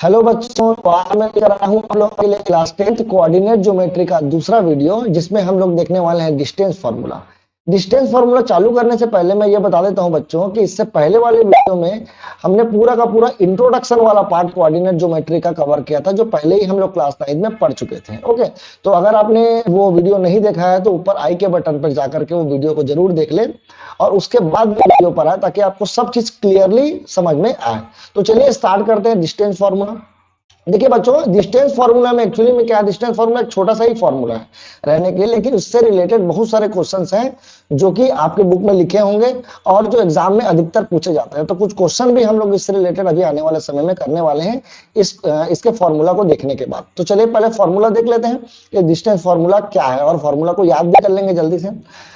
Hello बच्चों, तो आज मैं लेकर आया हूँ आप लोगों के लिए क्लास 10th कोऑर्डिनेट ज्योमेट्री का दूसरा वीडियो, जिसमें हम लोग देखने वाले हैं डिस्टेंस फार्मूला। डिस्टेंस फार्मूला चालू करने से पहले मैं ये बता देता हूँ बच्चों कि इससे पहले वाले वीडियो में हमने पूरा का पूरा इंट्रोडक्शन वाला पार्ट कोऑर्डिनेट ज्योमेट्री का कवर किया था, जो पहले ही हम लोग क्लास 9 में पढ़ चुके थे। ओके, तो अगर आपने वो वीडियो नहीं देखा है तो ऊपर आई के बटन पर जाकर के वो वीडियो को जरूर देख लें और उसके बाद वीडियो पर आए, ताकि आपको सब चीज क्लियरली समझ में आए। तो चलिए स्टार्ट करते हैं डिस्टेंस फार्मूला। देखिए बच्चों, डिस्टेंस फार्मूला में एक्चुअली में क्या, डिस्टेंस फार्मूला एक छोटा सा ही फार्मूला है रहने के लिए, लेकिन उससे रिलेटेड बहुत सारे क्वेश्चंस हैं जो कि आपके बुक में लिखे होंगे और जो एग्जाम में अधिकतर पूछे जाते हैं। तो कुछ क्वेश्चन भी हम लोग इससे रिलेटेड अभी आने वाले समय में करने वाले हैं इसके फार्मूला को देखने के बाद। तो चलिए पहले फार्मूला देख लेते हैं कि डिस्टेंस फार्मूला क्या है, और फार्मूला को याद भी कर लेंगे जल्दी से।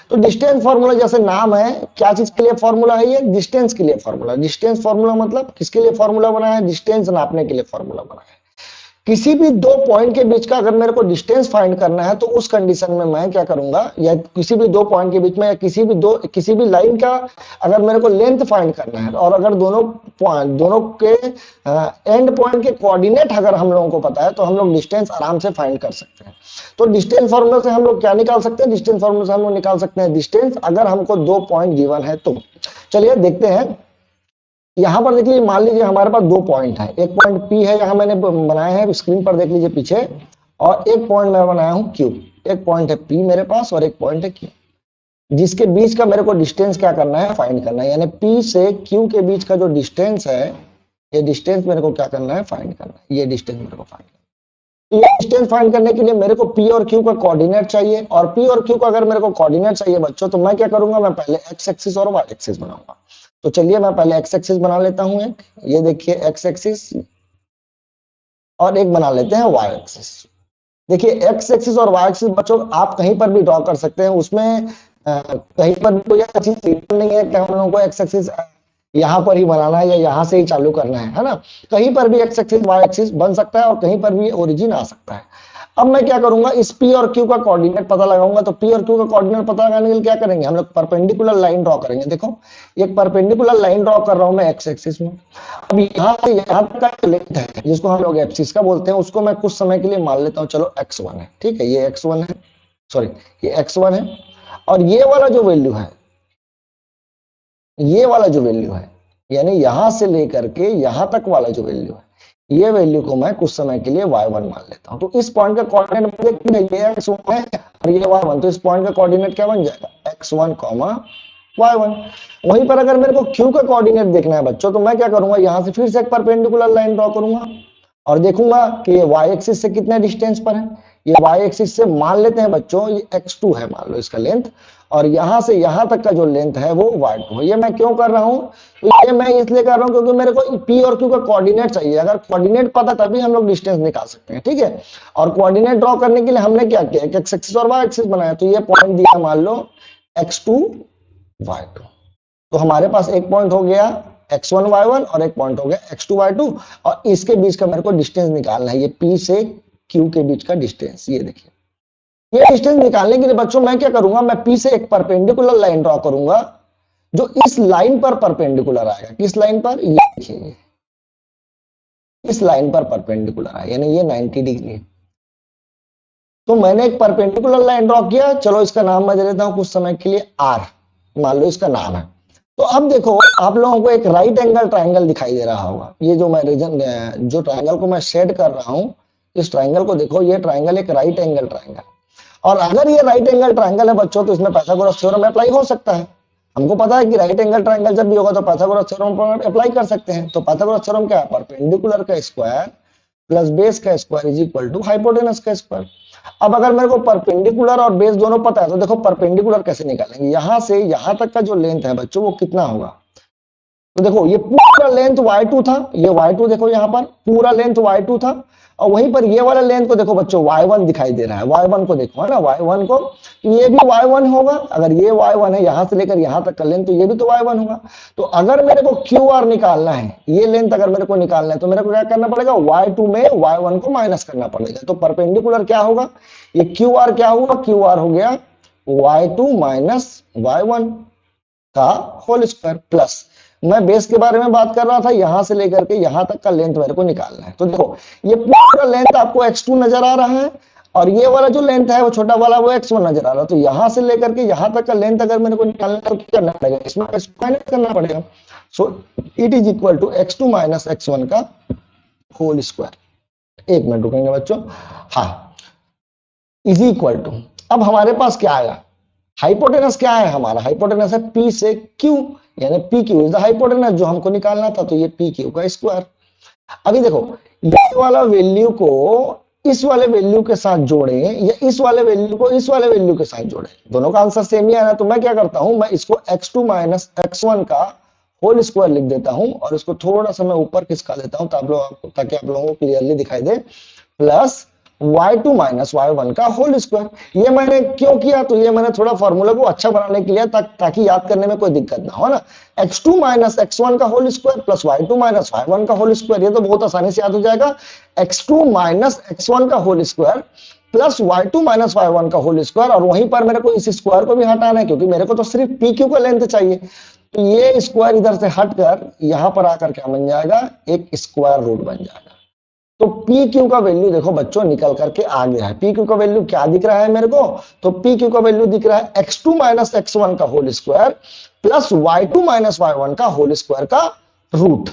तो डिस्टेंस फार्मूला जैसे नाम है, क्या चीज के लिए फार्मूला है, ये डिस्टेंस के लिए फार्मूला। डिस्टेंस फार्मूला मतलब किसके लिए फार्मूला बना है, डिस्टेंस नापने के लिए फार्मूला बना है। किसी भी दो पॉइंट के बीच का अगर मेरे को डिस्टेंस फाइंड करना है तो उस कंडीशन में मैं क्या करूंगा, या किसी भी दो पॉइंट के बीच में, या किसी भी लाइन का अगर मेरे को लेंथ फाइंड करना है, और अगर दोनों के एंड पॉइंट के कोऑर्डिनेट अगर हम लोगों को पता है तो हम लोग डिस्टेंस आराम से फाइंड कर सकते हैं। तो डिस्टेंस फॉर्मूला से हम लोग क्या निकाल सकते हैं, डिस्टेंस फॉर्मूला से हम लोग निकाल सकते हैं डिस्टेंस अगर हमको दो पॉइंट गिवन है तो। चलिए देखते हैं। यहां पर देख लीजिए, मान लीजिए हमारे पास दो पॉइंट है, एक पॉइंट पी है, यहां मैंने बनाया है स्क्रीन पर देख लीजिए पीछे, और एक पॉइंट मैं बनाया हूं क्यू। एक पॉइंट है पी मेरे पास और एक पॉइंट है क्यू, जिसके बीच का मेरे को डिस्टेंस क्या करना है, फाइंड करना है। यानी पी से क्यू के बीच का जो डिस्टेंस है, ये डिस्टेंस मेरे को क्या करना है, फाइंड करना है। ये डिस्टेंस मेरे को फाइंड करना है। ये डिस्टेंस फाइंड करने के लिए मेरे को पी और क्यू का कोऑर्डिनेट चाहिए, और पी और क्यू का अगर मेरे को कोऑर्डिनेट चाहिए बच्चों, तो मैं क्या करूंगा, मैं पहले एक्स एक्सिस और वाई एक्सिस बनाऊंगा। तो चलिए मैं पहले एक्स एक्सिस बना लेता हूं एक, ये देखिए एक्स एक्सिस, और एक बना लेते हैं वाई एक्सिस। देखिए एक्स एक्सिस और वाई एक्सिस बच्चों आप कहीं पर भी ड्रॉ कर सकते हैं, उसमें कहीं पर भी कोई चीज नहीं है कि हम लोगों को एक्स एक्सिस यहाँ पर ही बनाना है या यहाँ से ही चालू करना है ना। कहीं पर भी एक्स एक्सिस वाई एक्सिस बन सकता है और कहीं पर भी ओरिजिन आ सकता है। अब मैं क्या करूंगा, इस P और Q का कोऑर्डिनेट पता लगाऊंगा। तो P और Q का कोऑर्डिनेट पता लगाने के लिए क्या करेंगे, हम लोग परपेंडिकुलर लाइन ड्रॉ करेंगे। देखो एक परपेंडिकुलर लाइन ड्रॉ कर रहा हूं मैं एक्स एक्सिस में। अब यहाँ से यहाँ तक का लेंथ है जिसको हम लोग एब्सिस का बोलते हैं, उसको मैं कुछ समय के लिए मान लेता हूँ, चलो x1 है, ठीक है, ये x1 है, सॉरी ये x1 है। और ये वाला जो वैल्यू है, ये वाला जो वैल्यू है, यानी यहां से लेकर के यहां तक वाला जो वैल्यू है, ये वैल्यू को मैं कुछ समय के लिए y1 मान लेता हूं। तो इस पॉइंट का कोऑर्डिनेट ये x1 है और ये y1, तो इस पॉइंट का कोऑर्डिनेट क्या बन जाएगा, x1 y1। वहीं पर अगर मेरे को q का कोऑर्डिनेट देखना है बच्चों, तो मैं क्या करूंगा, यहां से फिर से एक परपेंडिकुलर लाइन ड्रॉ करूंगा और देखूंगा कि ये y एक्सिस से कितने डिस्टेंस पर है। ये y एक्सिस से मान लेते हैं बच्चों, ये x2 है मान लो इसका लेंथ, और यहां से यहां तक का जो लेंथ है वो y2 है। ये मैं क्यों कर रहा हूं, तो ये मैं इसलिए कर रहा हूं क्योंकि मेरे को p और q का कोऑर्डिनेट चाहिए। अगर कोऑर्डिनेट पता तभी हम लोग डिस्टेंस निकाल सकते हैं, ठीक है। और कोऑर्डिनेट ड्रॉ करने के लिए हमने क्या किया, एक्स एक्सिस और y एक्सिस बनाया। तो ये पॉइंट दिया मान लो x2 y2, तो हमारे पास एक पॉइंट हो गया x1 y1 और एक पॉइंट हो गया x2 y2, और इसके बीच का मेरे को डिस्टेंस निकालना है, ये p से q के बीच का डिस्टेंस। ये देखिए, ये डिस्टेंस निकालने के लिए बच्चों मैं क्या करूंगा, मैं p से एक परपेंडिकुलर लाइन ड्रॉ करूंगा जो इस लाइन पर परपेंडिकुलर आएगा। किस लाइन पर, ये देखिए इस लाइन पर परपेंडिकुलर आएगा, यानी ये 90 डिग्री है। तो मैंने एक परपेंडिकुलर लाइन ड्रॉ किया, चलो इसका नाम मैं दे देता हूं कुछ समय के लिए r, मान लो इसका नाम है। तो अब देखो आप लोगों को एक राइट एंगल ट्राइंगल दिखाई दे रहा होगा। ये जो मैं रीजन, जो ट्राइंगल को मैं शेड कर रहा हूं, इस ट्राइंगल को देखो, ये ट्राइंगल एक राइट एंगल ट्राइंगल, और अगर ये राइट एंगल ट्राइंगल है बच्चों, तो इसमें पाइथागोरस थ्योरम अप्लाई हो सकता है। हमको पता है कि राइट एंगल ट्राइंगल जब भी होगा तो पाइथागोरस थ्योरम पर अप्लाई कर सकते हैं। तो पाइथागोरस थ्योरम क्या है, परपेंडिकुलर का स्क्वायर प्लस बेस का square is equal to hypotenuse का स्क्वायर। अब अगर मेरे को परपेंडिकुलर और बेस दोनों पता है, तो देखो परपेंडिकुलर कैसे निकालेंगे, यहां से यहां तक का जो लेंथ है बच्चों वो कितना होगा। तो देखो ये पूरा लेंथ y2 था, ये y2 देखो यहाँ पर पूरा लेंथ y2 था, और वहीं पर ये वाला लेंथ को देखो बच्चों y1 दिखाई दे रहा है। y1 को देखो, है ना, y1 को, ये भी y1 होगा। अगर ये y1 है यहां से लेकर यहां तक का लेंथ, तो ये भी तो y1 होगा। तो अगर मेरे को QR निकालना है, ये लेंथ अगर मेरे को निकालना है, तो मेरे को क्या करना पड़ेगा, y2 में y1 को माइनस करना पड़ेगा। तो परपेंडिकुलर क्या होगा, ये QR क्या हुआ, QR हो गया y2 माइनस y1 का होल स्क्वायर प्लस मैं बेस के बारे में बात कर रहा था, यहां से लेकर के यहां तक का लेंथ मेरे को निकालना है। तो देखो ये पूरा लेंथ आपको x2 नजर आ रहा है और ये वाला जो लेंथ है वो छोटा वाला वो x1 नजर आ रहा है। तो यहां से लेकर के यहां तक का लेंथ अगर मेरे को निकालना है तो क्या करना पड़ेगा, इसमें माइनस करना पड़ेगा। So it is equal to x2 minus x1 का होल स्क्वायर। एक मिनट रुकेंगे बच्चों। हाँ, इज इक्वल टू, अब हमारे पास क्या आएगा, हाइपोटेनस क्या है हमारा, हाइपोटेनस है P से Q, यानी P Q is the hypotenuse जो हमको निकालना था। तो ये पी क्यू का स्क्वायर। अभी देखो ये वाला वैल्यू को इस वाले वैल्यू के साथ जोड़े या इस वाले वैल्यू को इस वाले वैल्यू के साथ जोड़े, दोनों का आंसर सेम ही आना। तो मैं क्या करता हूं, मैं इसको x2 माइनस x1 का होल स्क्वायर लिख देता हूं और इसको थोड़ा सा मैं ऊपर खिसका देता हूं ताकि आप लोगों को क्लियरली दिखाई दे, प्लस y2 माइनस y1 का होल स्क्वायर। ये मैंने क्यों किया, तो ये मैंने थोड़ा फॉर्मूला को अच्छा बनाने के लिए ताकि याद करने में कोई दिक्कत ना हो ना। x2 माइनस x1 का whole square plus y2 minus y1 का होल स्क्वायर, ये तो बहुत आसानी से याद हो जाएगा। x2 माइनस x1 का whole square plus y2 minus y1 का होल स्क्वायर, और वहीं पर मेरे को इस स्क्वायर को भी हटाना है क्योंकि मेरे को तो सिर्फ पी क्यू का लेंथ चाहिए। तो ये स्क्वायर इधर से हटकर यहां पर आकर क्या बन जाएगा, एक स्क्वायर रूट बन जाएगा। तो पी क्यू का वैल्यू देखो बच्चों निकल करके आ गया है। पी क्यू का वैल्यू क्या दिख रहा है मेरे को, तो पी क्यू का वैल्यू दिख रहा है x2 माइनस x1 का whole square plus y2 minus y1 का होल स्क्वायर का रूट।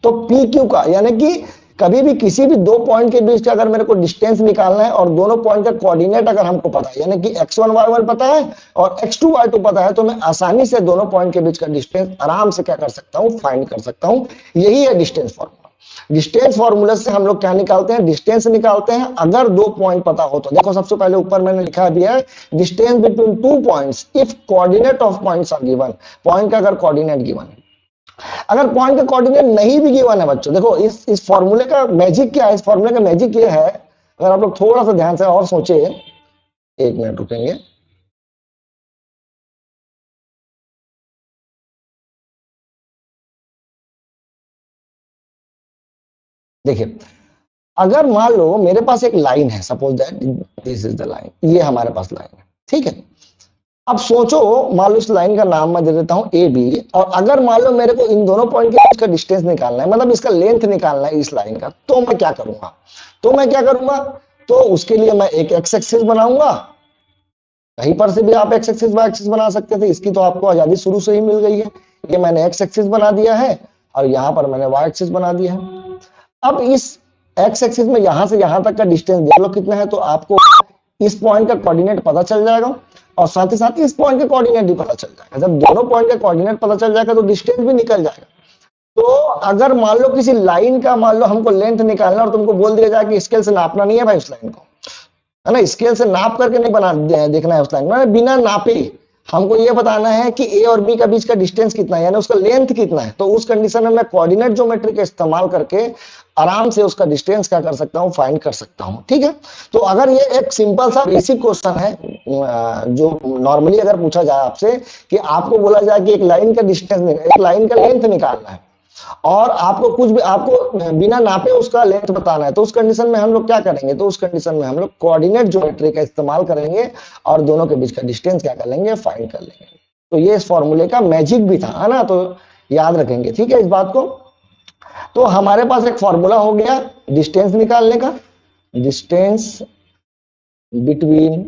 तो पी क्यू का यानी कि कभी भी किसी भी दो पॉइंट के बीच का अगर मेरे को डिस्टेंस निकालना है और दोनों पॉइंट का कोऑर्डिनेट अगर हमको पता है, यानी कि x1 y1 पता है और x2 y2 पता है, तो मैं आसानी से दोनों पॉइंट के बीच का डिस्टेंस आराम से क्या कर सकता हूं, फाइंड कर सकता हूं। यही है डिस्टेंस फॉर्मूला। डिस्टेंस फॉर्मूला से हम लोग क्या निकालते हैं, डिस्टेंस निकालते हैं अगर दो पॉइंट पता हो तो। देखो सबसे पहले ऊपर मैंने लिखा भी है distance between two points if coordinate of points are given. Point का अगर कोऑर्डिनेट गिवन है, अगर पॉइंट का कोऑर्डिनेट नहीं भी गिवन है बच्चों, देखो इस फॉर्मूले का मैजिक क्या है, इस फॉर्मूले का मैजिक ये है, अगर आप लोग थोड़ा सा ध्यान से और सोचे, एक मिनट रुकेंगे। देखिए अगर मान लो मेरे पास एक लाइन है, suppose that this is the line, ये हमारे पास लाइन है, ठीक है। अब सोचो मान लो इस लाइन का नाम मैं दे देता हूं ए बी, और अगर मान लो मेरे को इन दोनों पॉइंट के बीच का डिस्टेंस निकालना है, मतलब इसका लेंथ निकालना है इस लाइन का, तो मैं क्या करूंगा, तो उसके लिए मैं एक एक्स एक्सिस बनाऊंगा। कहीं पर से भी आप एक्स एक्सिस वाई एक्सिस बना सकते थे, इसकी तो आपको आजादी शुरू से ही मिल गई है। ये मैंने एक्स एक्सिस बना दिया है और यहां पर मैंने वाई एक्सिस बना दिया है। अब इस एक्स एक्सिस में यहां से यहां तक का डिस्टेंस देख लो कितना है, तो आपको इस पॉइंट का कोऑर्डिनेट पता चल जाएगा और साथ ही साथ इस पॉइंट का कोऑर्डिनेट भी पता चल जाएगा। जब दोनों पॉइंट का कोऑर्डिनेट पता चल जाएगा तो डिस्टेंस भी निकल जाएगा। तो अगर मान लो किसी लाइन का मान लो हमको लेंथ निकालना और तुमको बोल दिया जाए कि स्केल से नापना नहीं है भाई उस लाइन को, है ना, स्केल से नाप करके नहीं बना देखना है उस लाइन को, बिना नापे हमको ये बताना है कि ए और बी का बीच का डिस्टेंस कितना है, यानी उसका लेंथ कितना है। तो उस कंडीशन में मैं कोऑर्डिनेट ज्योमेट्री का इस्तेमाल करके आराम से उसका डिस्टेंस क्या कर सकता हूं, फाइंड कर सकता हूं, ठीक है। तो अगर ये एक सिंपल सा बेसिक क्वेश्चन है जो नॉर्मली अगर पूछा जाए आपसे कि आपको बोला जाए कि एक लाइन का डिस्टेंस, एक लाइन का लेंथ निकालना है और आपको कुछ भी आपको बिना नापे उसका लेंथ बताना है, तो उस कंडीशन में हम लोग क्या करेंगे, तो उस कंडीशन में हम लोग कोऑर्डिनेट ज्योमेट्री का इस्तेमाल करेंगे और दोनों के बीच का डिस्टेंस क्या कर लेंगे, फाइंड कर लेंगे। तो ये इस फॉर्मूले का मैजिक भी था, है ना, तो याद रखेंगे, ठीक है इस बात को। तो हमारे पास एक फॉर्मूला हो गया डिस्टेंस निकालने का, डिस्टेंस बिटवीन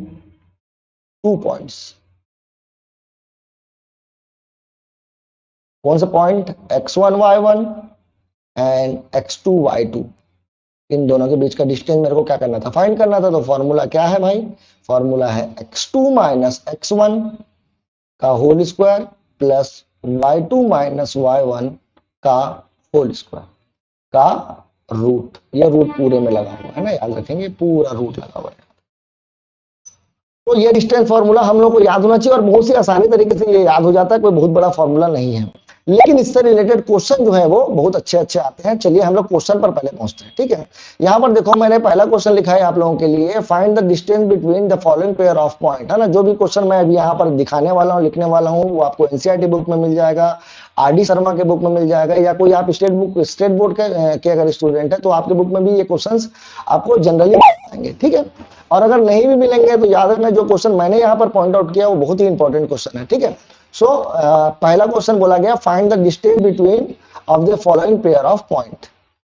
टू पॉइंट्स। कौन सा point, x1 y1 and x2 y2, इन दोनों के बीच का डिस्टेंस मेरे को क्या करना था, फाइंड करना था। तो फॉर्मूला क्या है भाई, फॉर्मूला है x2 माइनस x1 का whole square plus y2 minus y1 का होल स्क्वायर का रूट। ये रूट पूरे में लगा हुआ है ना, याद रखेंगे पूरा रूट लगा हुआ है। तो ये डिस्टेंस फॉर्मूला हम लोग को याद होना चाहिए और बहुत सी आसानी तरीके से ये याद हो जाता है, कोई बहुत बड़ा फॉर्मूला नहीं है, लेकिन इससे रिलेटेड क्वेश्चन जो है वो बहुत अच्छे अच्छे आते हैं। चलिए हम लोग क्वेश्चन पर पहले पहुंचते हैं, ठीक है। यहाँ पर देखो मैंने पहला क्वेश्चन लिखा है आप लोगों के लिए, find the distance between the following pair of point, है ना। जो भी क्वेश्चन मैं अभी यहाँ पर दिखाने वाला हूँ, लिखने वाला हूँ, वो आपको एनसीईआरटी बुक में मिल जाएगा, आरडी शर्मा के बुक में मिल जाएगा, या कोई आप स्टेट बोर्ड के अगर स्टूडेंट है तो आपके बुक में भी ये क्वेश्चंस आपको जनरली मिलेंगे, ठीक है। और अगर नहीं भी मिलेंगे तो याद रखना जो क्वेश्चन मैंने यहाँ पर पॉइंट आउट किया वो बहुत ही इंपॉर्टेंट क्वेश्चन है, ठीक है। सो पहला क्वेश्चन बोला गया find the distance between of the following pair of point.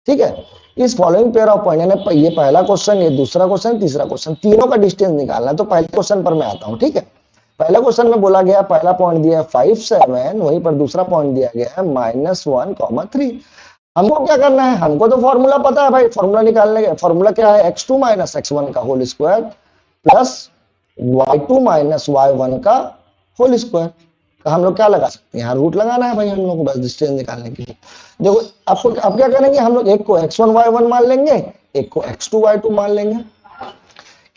ठीक है, इस फॉलोइंग पेयर ऑफ पॉइंट यानी ये पहला क्वेश्चन, ये दूसरा क्वेश्चन, तीसरा क्वेश्चन, तीनों का डिस्टेंस निकालना है। तो पहले क्वेश्चन पर मैं आता हूं। ठीक है, पहला क्वेश्चन में बोला गया, पहला पॉइंट दिया है 5 7, वहीं पर दूसरा पॉइंट दिया गया है -1, 3। हमको क्या करना है, हमको तो फॉर्मूला पता है भाई, फॉर्मूला निकालने का फॉर्मूला क्या है, x2 - x1 का whole square plus y2 - y1 का होल स्क्वायर। तो हम लोग क्या लगा सकते हैं, यहाँ रूट लगाना है भाई हम लोग को, बस डिस्टेंस निकालने के लिए। देखो आपको अब क्या करेंगे, हम लोग एक को x1 y1 मान लेंगे, एक को x2 y2 मान लेंगे।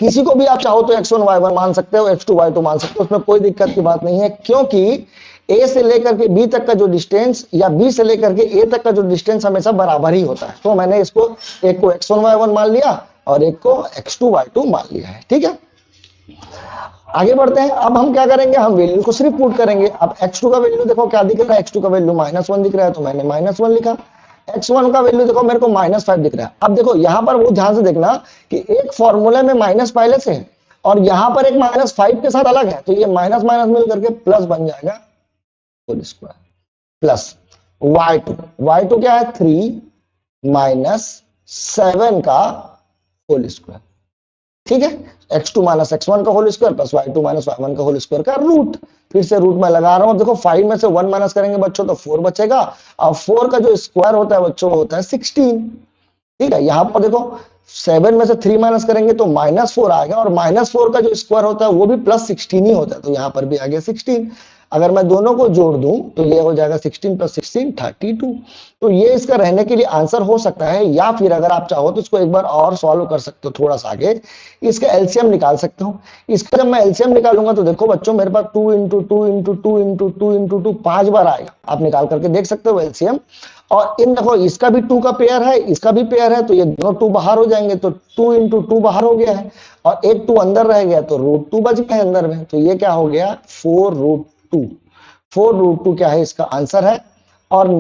किसी को भी आप चाहो तो x1 y1 मान सकते हो, x2 y2 मान सकते हो, उसमें कोई दिक्कत की बात नहीं है, क्योंकि a से लेकर के b तक का जो डिस्टेंस या b से लेकर के a तक का जो डिस्टेंस हमेशा बराबर ही होता है। तो मैंने इसको एक को x1 y1 मान लिया और एक को x2 y2 मान लिया है। ठीक है, आगे बढ़ते हैं। अब हम क्या करेंगे, हम वैल्यू को सिर्फ पुट करेंगे। अब x2 का वैल्यू देखो क्या दिख रहा है, x2 का वैल्यू -1 दिख रहा है, तो मैंने -1 लिखा। x1 का वैल्यू देखो मेरे को -5 दिख रहा है। अब देखो यहाँ पर वो ध्यान से देखना कि एक फॉर्मूले में माइनस पहले से है और यहाँ पर एक -5 के साथ अलग है, तो ये माइनस माइनस मिल करके प्लस बन जाएगा होल स्क्वायर प्लस y2 क्या है 3 - 7 का होल स्क्वायर। ठीक है, x2 - x1 का whole square plus y2 - y1 का होल स्क्वायर का रूट। फिर से रूट में लगा रहा हूं, देखो 5 में से 1 माइनस करेंगे बच्चों तो 4 बचेगा, और 4 का जो स्क्वायर होता है बच्चों होता है 16। ठीक है, यहां पर देखो 7 में से 3 माइनस करेंगे तो -4 आएगा, और -4 का जो स्क्वायर होता है वो भी +16 ही होता है, तो यहां पर भी आ गया 16। अगर मैं दोनों को जोड़ दूं तो ये हो जाएगा 16 + 16 32। तो ये इसका रहने के लिए आंसर हो सकता है, या फिर अगर आप चाहो तो इसको एक बार और सॉल्व कर सकते हो, थोड़ा सा आगे इसका एलसीएम निकाल सकते हो। इसका जब मैं एलसीएम निकालूंगा तो देखो बच्चों मेरे पास 2 × 2 × 2 × 2 × 2 5 बार आएगा, आप निकाल करके देख सकते हो एलसीएम। और इन देखो इसका भी 2 का पेयर है, इसका भी पेयर है, तो ये दोनों 2 बाहर हो जाएंगे, तो 2 × 2 बाहर हो गया है और एक 2 अंदर रह गया, तो √2 बच गया अंदर में, तो ये क्या हो गया 4√2। 4√2 क्या है इसका आंसर है। और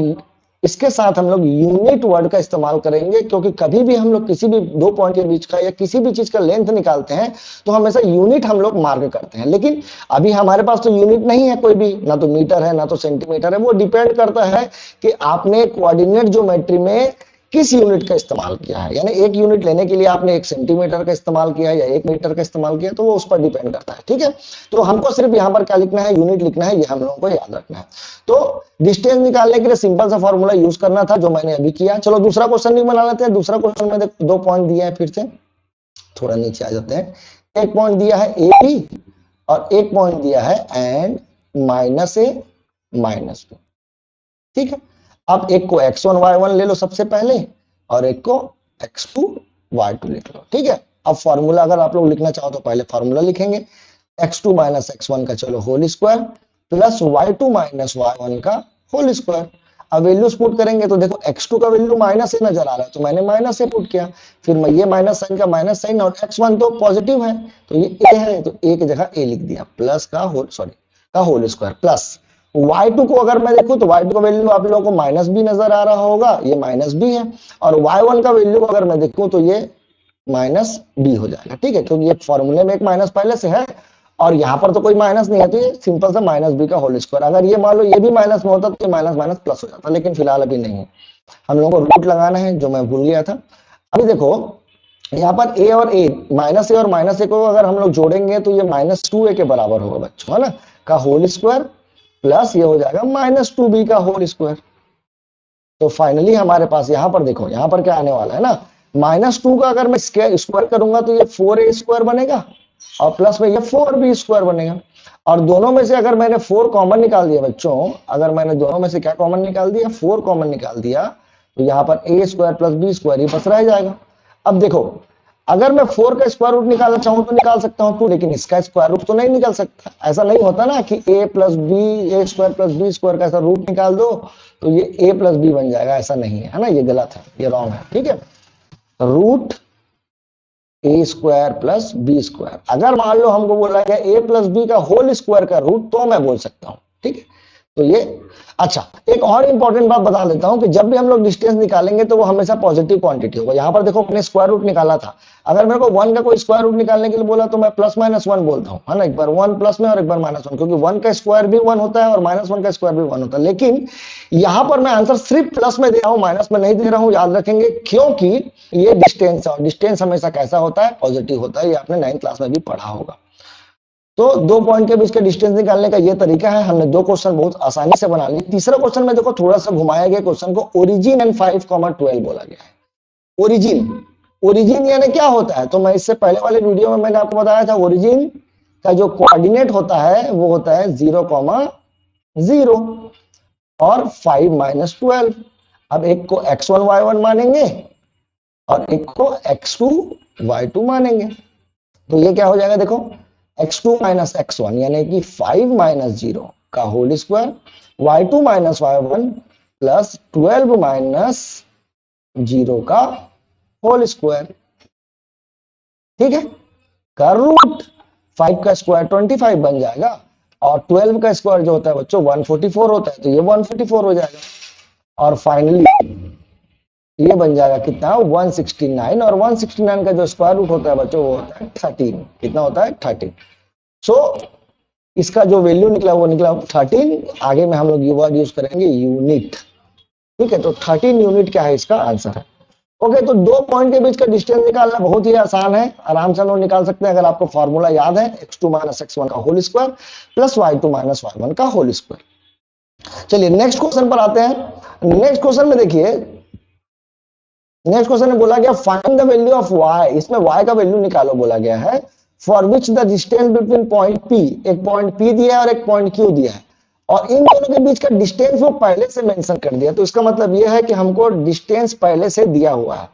इसके साथ हम लोग यूनिट वर्ड का इस्तेमाल करेंगे, क्योंकि कभी भी हम लोग किसी भी दो पॉइंट के बीच का या किसी भी चीज का लेंथ निकालते हैं तो हमेशा यूनिट हम लोग मार्क करते हैं। लेकिन अभी हमारे पास तो यूनिट नहीं है कोई भी, ना तो मीटर है ना तो सेंटीमीटर है, वो डिपेंड करता है कि आपने कोऑर्डिनेट ज्योमेट्री में किस यूनिट का इस्तेमाल किया है। यानी एक यूनिट लेने के लिए आपने 1 सेंटीमीटर का इस्तेमाल किया है या 1 मीटर का इस्तेमाल किया, तो वो उस पर डिपेंड करता है। ठीक है, तो हमको सिर्फ यहाँ पर क्या लिखना है, यूनिट लिखना है, ये हम लोगों को याद रखना है। तो डिस्टेंस निकालने के लिए सिंपल सा फॉर्मूला यूज करना था जो मैंने अभी किया। चलो दूसरा क्वेश्चन भी बना लेते हैं। दूसरा क्वेश्चन में 2 पॉइंट दिया है, फिर से थोड़ा नीचे आ जाते हैं। एक पॉइंट दिया है ए बी और एक पॉइंट दिया है एंड -a -b। ठीक है, अब एक को x1 y1 ले लो सबसे पहले और एक को x2 y2 लिख लो। ठीक है, अब फॉर्मूला अगर आप लोग लिखना चाहो तो पहले फॉर्मूला लिखेंगे, x2 - x1 का चलो whole square plus y2 - y1 का होल स्क्वायर। अब वैल्यूज पुट करेंगे तो देखो x2 का वैल्यू -a नजर आ रहा है, तो मैंने -a पुट किया। फिर मैं ये माइनस साइन का माइनस साइन, और x1 तो पॉजिटिव है तो ये a है, तो a की जगह a लिख दिया, प्लस का होल स्क्वायर प्लस y2 को अगर मैं देखूं तो y2 का वैल्यू आप लोगों को -b नजर आ रहा होगा, ये -b है, और y1 का वैल्यू अगर मैं देखूं तो ये -b हो जाएगा। ठीक है, क्योंकि ये फॉर्मूले में एक माइनस पहले से है और यहाँ पर तो कोई माइनस नहीं है, तो ये सिंपल सा -b का होल स्क्वायर। अगर ये मान लो ये भी माइनस में होता तो ये माइनस माइनस प्लस हो जाता, लेकिन फिलहाल अभी नहीं है, हम लोगों को रूट लगाना है जो मैं भूल गया था। अभी देखो यहाँ पर a और a, -a और -a को अगर हम लोग जोड़ेंगे तो ये -2a के बराबर होगा बच्चों, है ना, का होल स्क्वायर प्लस ये हो जाएगा -2b का होल स्क्वायर। तो फाइनली हमारे पास यहाँ पर देखो, यहाँ पर क्या आने वाला है ना, -2 का अगर मैं स्क्वायर करूंगा तो ये 4a² बनेगा और प्लस में ये 4b² बनेगा। और दोनों में से अगर मैंने 4 कॉमन निकाल दिया बच्चों, अगर मैंने दोनों में से क्या कॉमन निकाल दिया, 4 कॉमन निकाल दिया, तो यहाँ पर a² + b² ही बच रह जाएगा। अब देखो अगर मैं 4 का स्क्वायर रूट निकालना चाहूं तो निकाल सकता हूं 2, लेकिन इसका स्क्वायर रूट तो नहीं निकल सकता। ऐसा नहीं होता ना कि a + b a² + b² का ऐसा रूट निकाल दो तो ये a + b बन जाएगा, ऐसा नहीं है, ना, ये गलत है, ये रॉन्ग है। ठीक है, रूट a² + b², अगर मान लो हमको बोला गया a + b का होल स्क्वायर का रूट, तो मैं बोल सकता हूं। ठीक है, तो ये अच्छा, एक और इंपॉर्टेंट बात बता देता हूं कि जब भी हम लोग डिस्टेंस निकालेंगे तो वो हमेशा पॉजिटिव क्वांटिटी होगा। यहां पर देखो अपने स्क्वायर रूट निकाला था, अगर मेरे को 1 का कोई स्क्वायर रूट निकालने के लिए बोला तो मैं प्लस माइनस 1 बोलता हूं, है ना, एक बार 1 प्लस में और एक बार माइनस 1, क्योंकि 1 का स्क्वायर भी 1 होता है और माइनस 1 का स्क्वायर भी 1 होता है। लेकिन यहां पर मैं आंसर सिर्फ प्लस में दे रहा हूं, माइनस में नहीं दे रहा हूं, याद रखेंगे, क्योंकि ये डिस्टेंस है और डिस्टेंस हमेशा कैसा होता है, पॉजिटिव होता है। ये आपने 9th क्लास में भी पढ़ा होगा। तो दो पॉइंट के बीच का डिस्टेंस निकालने का ये तरीका है। हमने दो क्वेश्चन बहुत आसानी से बना लिए। तीसरा क्वेश्चन में देखो थोड़ा सा घुमाया गया क्वेश्चन को, ओरिजिन एंड 5,12 बोला गया है। ओरिजिन, ओरिजिन यानी क्या होता है, तो मैं इससे पहले वाले वीडियो में मैंने आपको बताया था ओरिजिन का जो कोऑर्डिनेट होता है वो होता है 0,0 और 5-12। अब एक को x1 y1 मानेंगे और एक को x2 y2 मानेंगे, तो ये क्या हो जाएगा, देखो x2 माइनस x1 यानी कि 5 माइनस 0 का whole square, y2 minus y1 plus 12 minus 0 का होल स्क्वायर। ठीक है, का रूट 5 का स्क्वायर 25 बन जाएगा और 12 का स्क्वायर जो होता है बच्चों 144 होता है, तो ये 144 हो जाएगा। और फाइनली ये बन जाएगा कितना, 169, और 169 का जो स्क्वायर रूट होता है बच्चों वो होता है 13। कितना होता है, 13। सो इसका जो वैल्यू निकला वो निकला 13। आगे में हम लोग ये वर्ड यूज करेंगे यूनिट। ठीक है, तो 13 यूनिट क्या है, इसका आंसर है। ओके, तो दो पॉइंट के बीच का डिस्टेंस निकालना बहुत ही आसान है, आराम से हम लोग निकाल सकते हैं अगर आपको फॉर्मूला याद है, x2 माइनस x1 का whole square plus y2 minus y1 का होल स्क्वायर। चलिए नेक्स्ट क्वेश्चन पर आते हैं। नेक्स्ट क्वेश्चन में देखिए, नेक्स्ट क्वेश्चन में बोला गया find the value of y, इसमें y का वैल्यू निकालो बोला गया है, for which the distance between point P, एक पॉइंट P दिया है और एक पॉइंट Q दिया है, और इन दोनों के बीच का डिस्टेंस वो पहले से मेंशन कर दिया। तो इसका मतलब ये है कि हमको डिस्टेंस पहले से दिया हुआ है।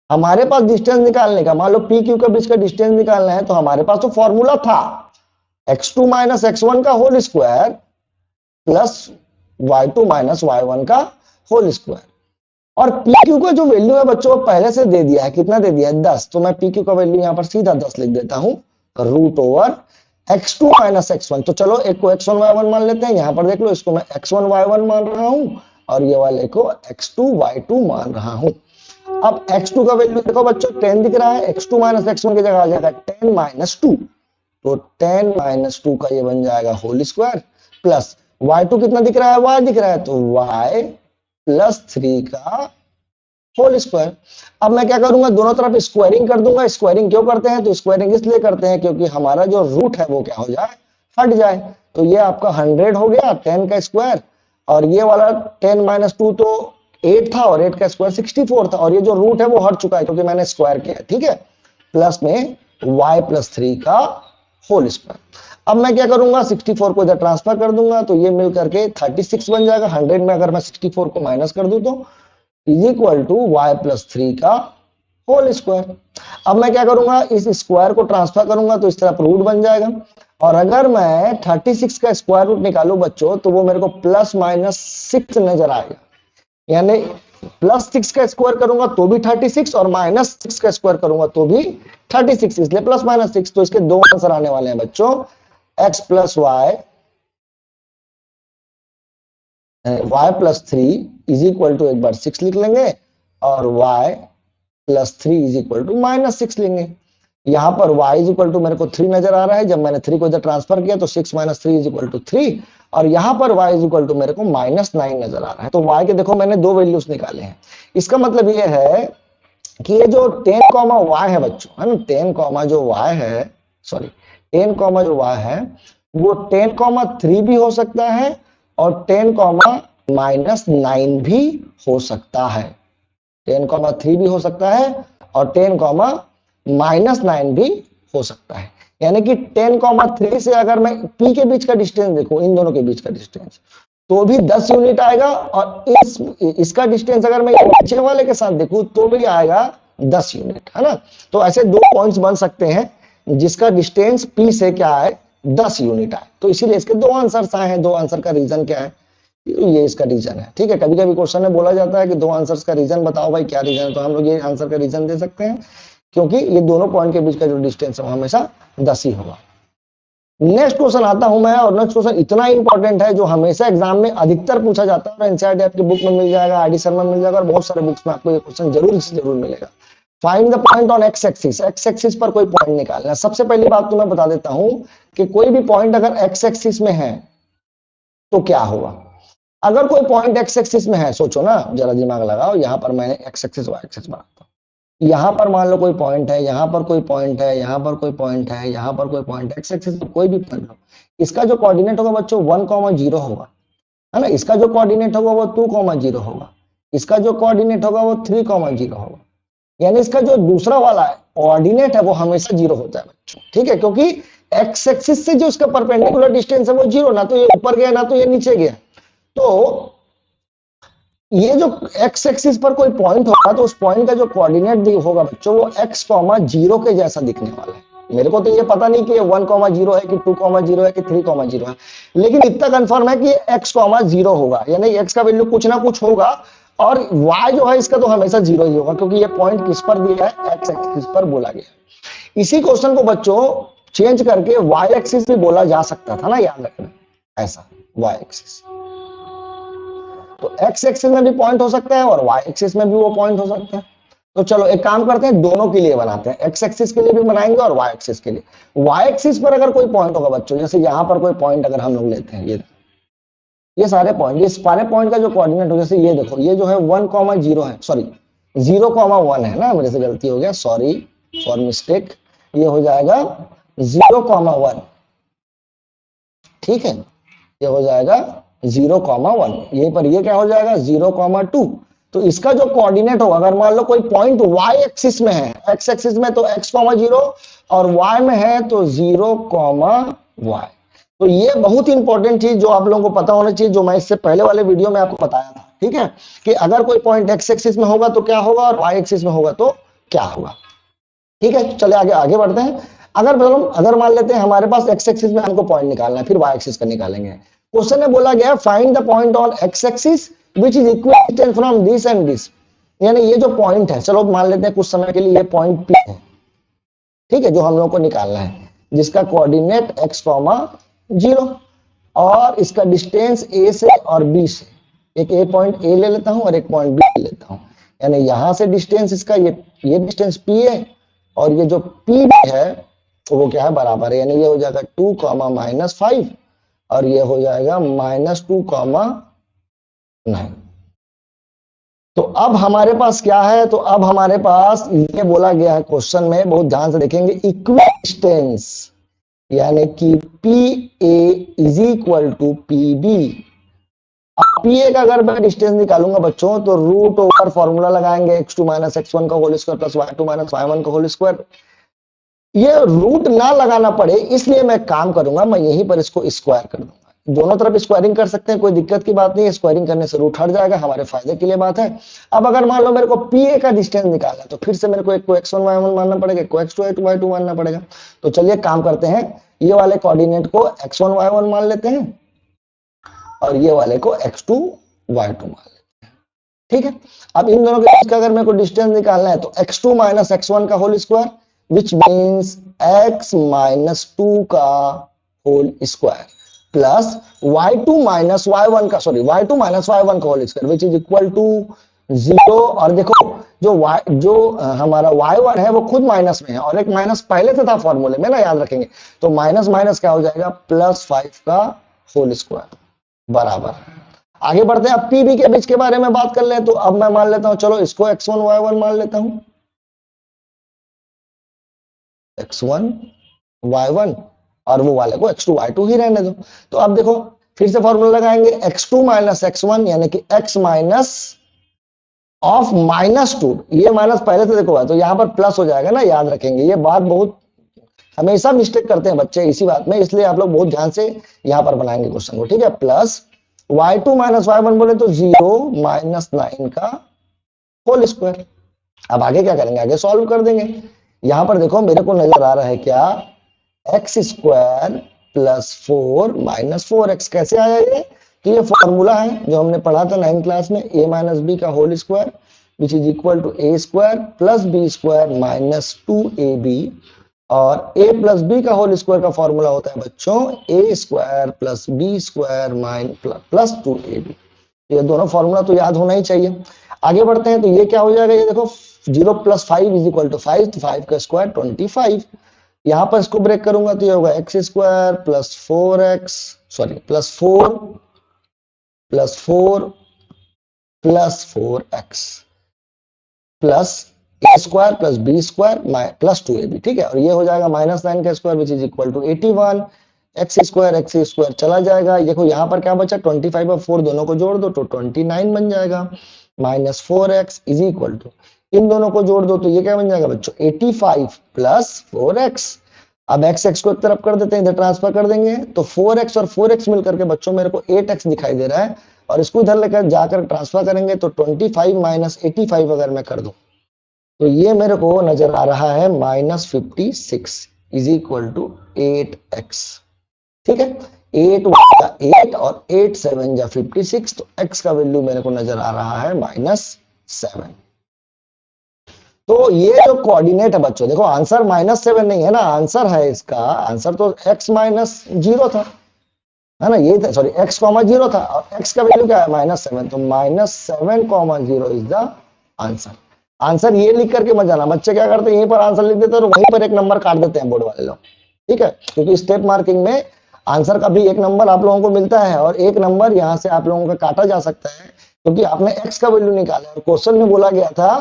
हमारे पास डिस्टेंस निकालने का, मान लो P Q के बीच का डिस्टेंस निकालना है, तो हमारे पास तो फॉर्मूला था x2 माइनस x1 का whole square plus y2 minus y1 का होल स्क्वायर, और पी क्यू का जो वैल्यू है बच्चों पहले से दे दिया है, कितना दे दिया है, 10। तो मैं पी क्यू का वैल्यू यहां पर सीधा 10 लिख देता हूं, root over x2 minus x1। तो चलो एक को x1 y1 मान लेते हैं, यहां पर देख लो, इसको मैं x1 y1 मान रहा हूं और ये वाले को x2 y2 मान रहा हूं। अब x2 का वैल्यू देखो बच्चों 10 दिख रहा है, x2 माइनस x1 की जगह आ जाएगा 10 माइनस 2, तो 10 माइनस 2 का ये बन जाएगा होल स्क्वायर, प्लस y2 कितना दिख रहा है, y दिख रहा है, तो y प्लस 3 का होल स्क्वायर। अब मैं क्या करूंगा, दोनों तरफ स्क्वायरिंग कर दूंगा। स्क्वायरिंग क्यों करते हैं, तो स्क्वायरिंग इसलिए करते हैं क्योंकि हमारा जो रूट है वो क्या हो जाए, हट जाए। तो ये आपका 100 हो गया 10 का स्क्वायर, और ये वाला 10 माइनस 2 तो 8 था और 8 का स्क्वायर 64 था, और ये जो रूट है वो हट चुका है क्योंकि मैंने स्क्वायर किया। ठीक है, प्लस में y प्लस 3 का होल स्क्वायर। अब मैं क्या करूंगा, 64 को इधर ट्रांसफर कर दूंगा, तो ये मिल करके 36 बन जाएगा। 100 में अगर मैं 64 को माइनस कर दूं तो is equal to y plus 3 का होल स्क्वायर। अब मैं क्या करूंगा, इस स्क्वायर को ट्रांसफर करूंगा तो इस तरफ रूट बन जाएगा, और अगर मैं 36 का स्क्वायर रूट निकालू बच्चों तो वो मेरे को प्लस माइनस 6 नजर आएगा। यानी प्लस 6 का स्क्वायर करूंगा तो भी 36 और माइनस 6 का स्क्वायर करूंगा तो भी 36, इसलिए प्लस माइनस 6। तो इसके दो आंसर आने वाले हैं बच्चों, x plus y, y plus 3 is equal to एक बार 6 लिख लेंगे, और y plus 3 is equal to minus 6 लेंगे। यहां पर y इज इक्वल टू मेरे को 3 नजर आ रहा है, जब मैंने 3 को इधर ट्रांसफर किया तो 6 माइनस 3 इज इक्वल टू 3, और यहां पर y इज इक्वल टू मेरे को माइनस 9 नजर आ रहा है। तो y के देखो मैंने दो वैल्यूज निकाले हैं। इसका मतलब ये है कि ये जो 10 कॉमा y है बच्चों, है ना, 10 कॉमा जो y है, सॉरी 10 कॉमा जो y है वो 10 कॉमा 3 भी हो सकता है और 10 कॉमा माइनस 9 भी हो सकता है। 10 कॉमा 3 भी हो सकता है और 10 कॉमा माइनस 9 भी हो सकता है। यानी कि 10 कॉमा 3 से अगर मैं p के बीच का डिस्टेंस देखूं, इन दोनों के बीच का डिस्टेंस, तो भी 10 यूनिट आएगा, और इसका डिस्टेंस अगर मैं नीचे वाले के साथ देखूं तो भी आएगा 10 यूनिट, है ना। तो ऐसे दो पॉइंट्स बन सकते हैं जिसका डिस्टेंस p से क्या आए, 10 यूनिट आए। तो इसीलिए इसके दो आंसर्स आए हैं। दो आंसर का रीजन क्या है, ये इसका रीजन है। ठीक है, कभी कभी क्वेश्चन में बोला जाता है कि दो आंसर्स का रीजन बताओ भाई, क्या रीजन है, तो हम लोग ये आंसर का रीजन दे सकते हैं क्योंकि ये दोनों पॉइंट के बीच का जो डिस्टेंस है वो हमेशा 10 ही होगा। नेक्स्ट क्वेश्चन आता हूं मैं, और नेक्स्ट क्वेश्चन इतना इंपॉर्टेंट है जो हमेशा एग्जाम में अधिकतर पूछा जाता है, और एनसीईआरटी आपकी बुक में मिल जाएगा, आरडी शर्मा मिल जाएगा, और बहुत सारे बुक्स में आपको ये क्वेश्चन जरूर से जरूर मिलेगा। Find the point on x axis. X axis पर कोई पॉइंट निकालना है। सबसे पहली बात तो मैं बता देता हूं कि कोई भी पॉइंट अगर एक्स एक्सिस में है तो क्या होगा। अगर कोई पॉइंट एक्स एक्सिस में है, सोचो ना, जरा दिमाग लगाओ, यहां पर मैंने एक्स एक्सिस वाई एक्सिस बनाता हूं, यहां पर मान लो कोई पॉइंट है, यहां पर कोई पॉइंट है, यहां पर कोई पॉइंट है, यहां पर कोई पॉइंट है, एक्स एक्सिस में कोई भी पॉइंट हो, इसका जो कोऑर्डिनेट होगा बच्चों 1,0 होगा, है ना। इसका जो कोऑर्डिनेट होगा वो 2,0 होगा, इसका जो कोऑर्डिनेट होगा वो 3,0 होगा, यानी इसका जो दूसरा वाला है कोऑर्डिनेट है वो हमेशा 0 होता है बच्चों, ठीक है, क्योंकि एक्स एक्सिस से जो इसका परपेंडिकुलर डिस्टेंस है वो 0, ना तो ये ऊपर गया ना तो ये नीचे गया। तो ये जो एक्स एक्सिस पर कोई पॉइंट होगा तो उस पॉइंट का जो कोऑर्डिनेट होगा बच्चों वो x,0 के जैसा दिखने वाला है। मेरे को तो ये पता नहीं कि ये 1,0 है कि 2,0 है कि 3,0 है, लेकिन इतना कंफर्म है कि ये x,0 होगा, यानी x का वैल्यू कुछ ना कुछ होगा, और y जो है इसका तो हमेशा 0 ही होगा, क्योंकि ये पॉइंट किस पर दिया है, एक्स एक्सिस पर बोला गया। इसी क्वेश्चन को बच्चों चेंज करके y एक्सिस भी बोला जा सकता था ना, याद रखना, ऐसा y एक्सिस। तो एक्स एक्सिस में भी पॉइंट हो सकता है और वाई एक्सिस में भी वो पॉइंट हो सकता है। तो चलो एक काम करते हैं, दोनों के लिए बनाते हैं, एक्स एक्सिस के लिए भी बनाएंगे और वाई एक्सिस के लिए। वाई एक्सिस पर अगर कोई पॉइंट होगा बच्चों, जैसे यहां पर कोई पॉइंट अगर हम लोग लेते हैं, ये सारे पॉइंट, ये सारे पॉइंट का जो कोऑर्डिनेट हो, जैसे ये देखो, ये जो है 1,0 है, सॉरी 0,1 है ना, मेरे से गलती हो गया, सॉरी फॉर मिस्टेक, ये हो जाएगा 0,1, ठीक है, ये हो जाएगा 0,1, ये पर ये क्या हो जाएगा 0,2। तो इसका जो कोऑर्डिनेट होगा, अगर मान लो कोई पॉइंट y एक्सिस में है, x एक्सिस में तो x,0 और y में है तो 0,y। तो ये बहुत इंपॉर्टेंट चीज जो आप लोगों को पता होना चाहिए, जो मैं इससे पहले वाले वीडियो में आपको बताया था, ठीक है, कि अगर कोई पॉइंट x एक्सिस में होगा तो क्या होगा और y एक्सिस में होगा तो क्या होगा, ठीक है। चले आगे आगे बढ़ते हैं। अगर मान लेते हैं हमारे पास x एक्सिस में हमको पॉइंट निकालना है, फिर y एक्सिस का निकालेंगे। क्वेश्चन में बोला गया find the point on x axis which is equidistant from this and this, यानी ये जो पॉइंट है, चलो मान लेते हैं कुछ समय के लिए ये पॉइंट P है, ठीक है, जो हम लोग को निकालना है, जिसका कोऑर्डिनेट x,0 और इसका डिस्टेंस a से और b से, एक पॉइंट a ले लेता हूं और एक पॉइंट b ले लेता हूं, यानी यहां से डिस्टेंस इसका ये डिस्टेंस p है, और ये जो p है वो क्या है, बराबर है, यानी ये हो जाएगा 2,-5 और ये हो जाएगा -2,9। तो अब हमारे पास क्या है, तो अब हमारे पास ये बोला गया है क्वेश्चन में, बहुत ध्यान से देखेंगे, इक्विडिस्टेंस, यानी कि PA is equal to PB। अब PA का अगर मैं डिस्टेंस निकालूंगा बच्चों तो रूट ओवर फॉर्मूला लगाएंगे, x2 - x1 का whole square plus y2 - y1 का होल स्क्वायर। ये रूट ना लगाना पड़े इसलिए मैं काम करूंगा, मैं यहीं पर इसको स्क्वायर कर दूंगा, दोनों तरफ स्क्वायरिंग कर सकते हैं, कोई दिक्कत की बात नहीं है, स्क्वायरिंग करने से रूट हट जाएगा, हमारे फायदे के लिए बात है। अब अगर मान लो मेरे को PA का डिस्टेंस निकालना है तो फिर से मेरे को एक को x1 y1 मानना पड़ेगा, एक को x2 y2 मानना पड़ेगा। तो चलिए काम करते हैं, ये वाले कोऑर्डिनेट को x1 y1 मान लेते हैं और ये वाले को x2 y2 मान लेते हैं, ठीक है। अब इन दोनों के बीच का अगर मेरे को डिस्टेंस निकालना है तो x2 - x1 का whole square, which means x - 2 का whole square plus y2 - y1 का, सॉरी y2 - y1 का whole square, which is equal to 0। और देखो जो हमारा y1 है वो खुद माइनस में है, और एक माइनस पहले से था फॉर्मूले में ना, याद रखेंगे, तो माइनस माइनस क्या हो जाएगा, +5 का होल स्क्वायर बराबर। आगे बढ़ते हैं, अब PB के बीच के बारे में बात कर ले, तो अब मैं मान लेता हूं, चलो इसको x1 y1 मान लेता हूं, x1 y1 और वो वाले को x2 y2 ही रहने दो। तो अब देखो फिर से फॉर्मूला लगाएंगे, x2 - x1 यानी कि x माइनस ऑफ -2, ये माइनस पहले से देखो है तो यहां पर प्लस हो जाएगा ना, याद रखेंगे, ये बात बहुत हमेशा मिस्टेक करते हैं बच्चे इसी बात में, इसलिए आप लोग बहुत ध्यान से यहां पर बनाएंगे क्वेश्चन को, ठीक है। प्लस y2 - y1 बोले तो 0 - 9 का होल स्क्वायर। अब आगे क्या करेंगे, आगे सॉल्व कर देंगे। यहां पर देखो मेरे को नजर आ रहा है क्या, x² + 4 - 4x, कैसे आया ये, तो ये फॉर्मूला है जो हमने पढ़ा था 9th क्लास में, a - b का whole square which is equal to a² + b² - 2ab और a प्लस बी का होल स्क्वायर का फॉर्मूला होता है बच्चों a square plus B square plus 2ab। ये दोनों फॉर्मूला तो याद होना ही चाहिए। आगे बढ़ते हैं तो ये क्या हो जाएगा, ये देखो 0 प्लस 5 इज इक्वल टू 5, तो 5 का स्क्वायर 25। यहां पर इसको ब्रेक करूंगा तो ये होगा X square plus 4x, sorry plus 4 plus 4 plus 4x plus A square plus B square plus 2ab। ठीक है, और ये हो जाएगा -9 का square which is equal to 81। X square चला जाएगा। देखो यहाँ पर क्या बचा, 25 और 4 दोनों को जोड़ दो तो 29 बन जाएगा। -4x इज इक्वल टू, इन दोनों को जोड़ दो तो ये क्या बन जाएगा बच्चों, 85 प्लस 4x। अब x को एक तरफ कर देते हैं, इधर ट्रांसफर कर देंगे तो 4x और 4x मिलकर के बच्चों मेरे को 8x दिखाई दे रहा है, और इसको इधर लेकर जाकर ट्रांसफर करेंगे तो 25 माइनस 85 अगर मैं कर दूं तो ये मेरे को नजर आ रहा है -56 इज इक्वल टू 8x। ठीक है, 8 का 8 और 8 7 जा 56, तो x का वैल्यू मेरे को नजर आ रहा है -7। तो ये जो कोऑर्डिनेट है बच्चों, देखो आंसर -7 नहीं है ना, आंसर है इसका, आंसर तो x -0 था, है ना, ये था, सॉरी x, 0 था और x का वैल्यू क्या है -7, तो -7, 0 इज द आंसर। आंसर ये लिख करके मत जाना, बच्चे क्या करते हैं यहीं पर आंसर लिख देते हैं और वहीं पर एक नंबर काट देते हैं बोर्ड वाले लोग। ठीक है, क्योंकि स्टेप मार्किंग में आंसर का भी एक नंबर आप लोगों को मिलता है और एक नंबर यहाँ से आप लोगों का काटा जा सकता है, क्योंकि आपने x का वैल्यू निकाला और क्वेश्चन में बोला गया था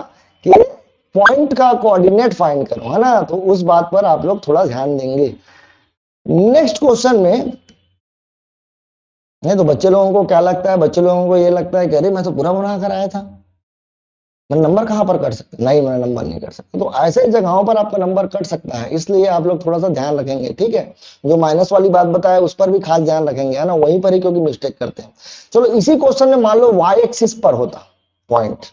कि पॉइंट का कोऑर्डिनेट फाइंड करो, है ना, तो उस बात पर आप लोग थोड़ा ध्यान देंगे। नेक्स्ट क्वेश्चन में नहीं तो बच्चे लोगों को क्या लगता है, बच्चे लोगों को ये लगता है कि अरे मैं तो पूरा बना कर आया था, मैं नंबर कहां पर कट सकता, नहीं मैं नंबर नहीं कर सकता। तो ऐसे जगहों पर आपका नंबर कट सकता है, इसलिए आप लोग थोड़ा सा ध्यान रखेंगे। ठीक है, जो माइनस वाली बात बताया उस पर भी खास ध्यान रखेंगे, है ना, वहीं पर ही क्योंकि मिस्टेक करते हैं। चलो इसी क्वेश्चन में मान लो वाई एक्सिस पर होता point,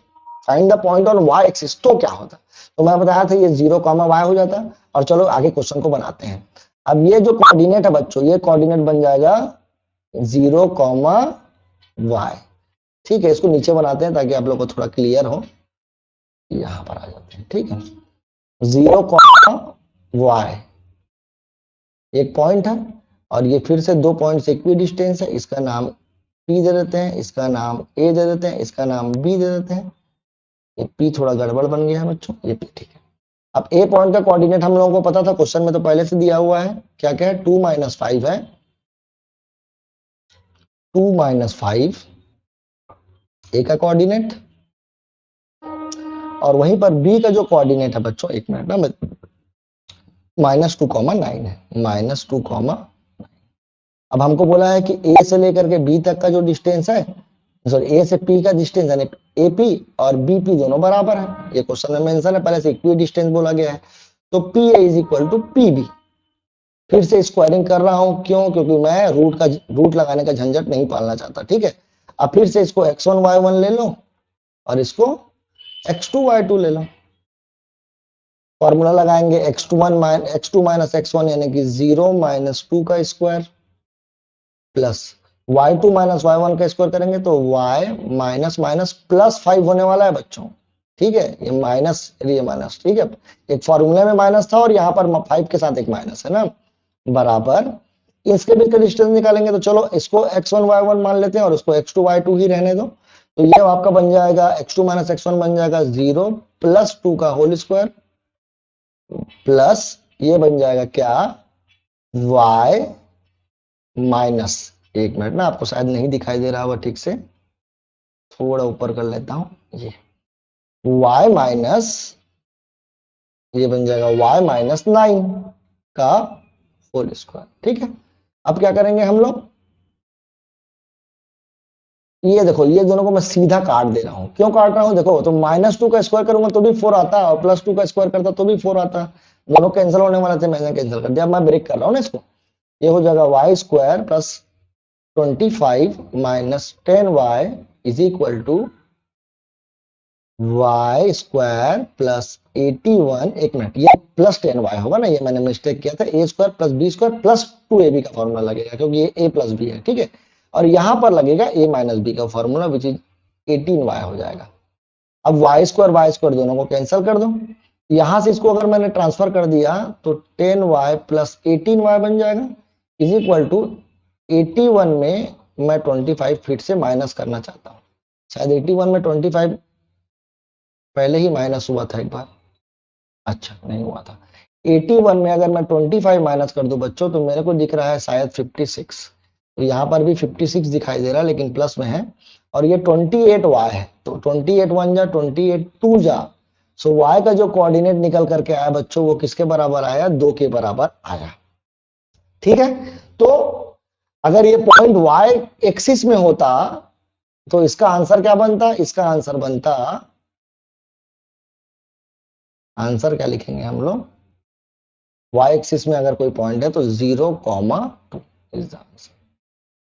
find the point on Y axis, तो क्या होता, तो मैं बताया था ये 0, y हो जाता। और चलो आगे क्वेश्चन को बनाते हैं। अब ये जो कोऑर्डिनेट है बच्चों, ये कोऑर्डिनेट बन जाएगा 0, y। ठीक है, इसको नीचे बनाते हैं ताकि आप लोग को थोड़ा क्लियर हो। यहां पर आ जाते हैं। ठीक है, 0, y एक पॉइंट है और ये फिर से दो पॉइंट्स इक्वी डिस्टेंस है, इसका नाम P दे देते हैं, इसका नाम A दे देते हैं, इसका नाम B दे देते हैं। ये P थोड़ा गड़बड़ बन गया है बच्चों, ये P ठीक है। अब A पॉइंट का कोऑर्डिनेट हम लोगों को पता था, क्वेश्चन में तो पहले से दिया हुआ है, क्या क्या है, 2 - 5 है, 2 - 5 A का कोऑर्डिनेट, और वहीं पर बी का जो कोऑर्डिनेट है बच्चों, एक मिनट ना, -2, 9 है, -2, अब हमको बोला है कि ए से लेकर के बी तक का जो डिस्टेंस है, सॉरी ए से पी का डिस्टेंस यानी एपी और बीपी दोनों बराबर है, ये क्वेश्चन में मेंशन है, पहले से इक्वी डिस्टेंस बोला गया है, तो P A is equal to PB. फिर से स्क्वायरिंग कर रहा हूं, क्यों, क्योंकि मैं रूट लगाने का झंझट नहीं पालना चाहता। ठीक है, अब फिर से इसको x1 y1 ले लो और इसको x2 y2 ले लो, फॉर्मूला लगाएंगे x2 माइनस x1 यानी कि 0 - 2 का square plus y2 minus y1 का स्क्वायर करेंगे तो y माइनस माइनस प्लस 5 होने वाला है बच्चों। ठीक है, ये माइनस, ये माइनस, ठीक है, एक फॉर्मूले में माइनस था और यहाँ पर 5 के साथ एक माइनस है ना, बराबर इसके बीच का डिस्टेंस निकालेंगे, तो चलो इसको x1 y1 मान लेते हैं और उसको x2 y2 ही रहने दो, तो ये आपका बन जाएगा x2 माइनस x1 बन जाएगा 0 प्लस 2 का होल स्क्वायर प्लस ये बन जाएगा क्या, y माइनस, एक मिनट ना, आपको शायद नहीं दिखाई दे रहा होगा ठीक से, थोड़ा ऊपर कर लेता हूं, ये y माइनस, ये बन जाएगा y -9 का होल स्क्वायर। ठीक है, अब क्या करेंगे हम लोग, ये देखो ये दोनों को मैं सीधा काट दे रहा हूं, क्यों काट रहा हूं, देखो तो -2 का स्क्वायर करूंगा तो भी 4 आता और +2 का स्क्वायर करता तो भी 4 आता, दोनों कैंसिल होने वाले थे, मैंने कैंसिल कर दिया। अब मैं ब्रेक कर रहा हूं ना इसको, ये हो जाएगा y square plus 25 minus 10y is equal to y square plus 81, एक मिनट, ये प्लस 10y होगा ना, ये मैंने मिस्टेक किया था, a square plus b square plus 2ab का फॉर्मूला लगेगा क्योंकि ये a प्लस b है। ठीक है, और यहां पर लगेगा a माइनस b का फॉर्मूला विच इज 18y हो जाएगा। अब y स्क्वायर दोनों को कैंसिल कर दो, यहां से इसको अगर मैंने ट्रांसफर कर दिया तो 10y प्लस 18y बन जाएगा, इज इक्वल टू 81 में मैं 25 फिर से माइनस करना चाहता हूँ। शायद 81 में 25 पहले ही माइनस हुआ था एक बार, अच्छा नहीं हुआ था। 81 में अगर मैं 25 माइनस कर दूं बच्चों तो मेरे को दिख रहा है शायद 56, तो यहाँ पर भी 56 दिखाई दे रहा है लेकिन प्लस में है, और ये 28y है, तो 28 1 जा 28 2 जा, सो y का जो कोऑर्डिनेट निकल करके आया बच्चों वो किसके बराबर आया, 2 के बराबर आया। ठीक है, तो अगर ये पॉइंट y एक्सिस में होता तो इसका आंसर क्या बनता, इसका आंसर बनता, आंसर क्या लिखेंगे हम लोग, y एक्सिस में अगर कोई पॉइंट है तो 0,2 इज द आंसर।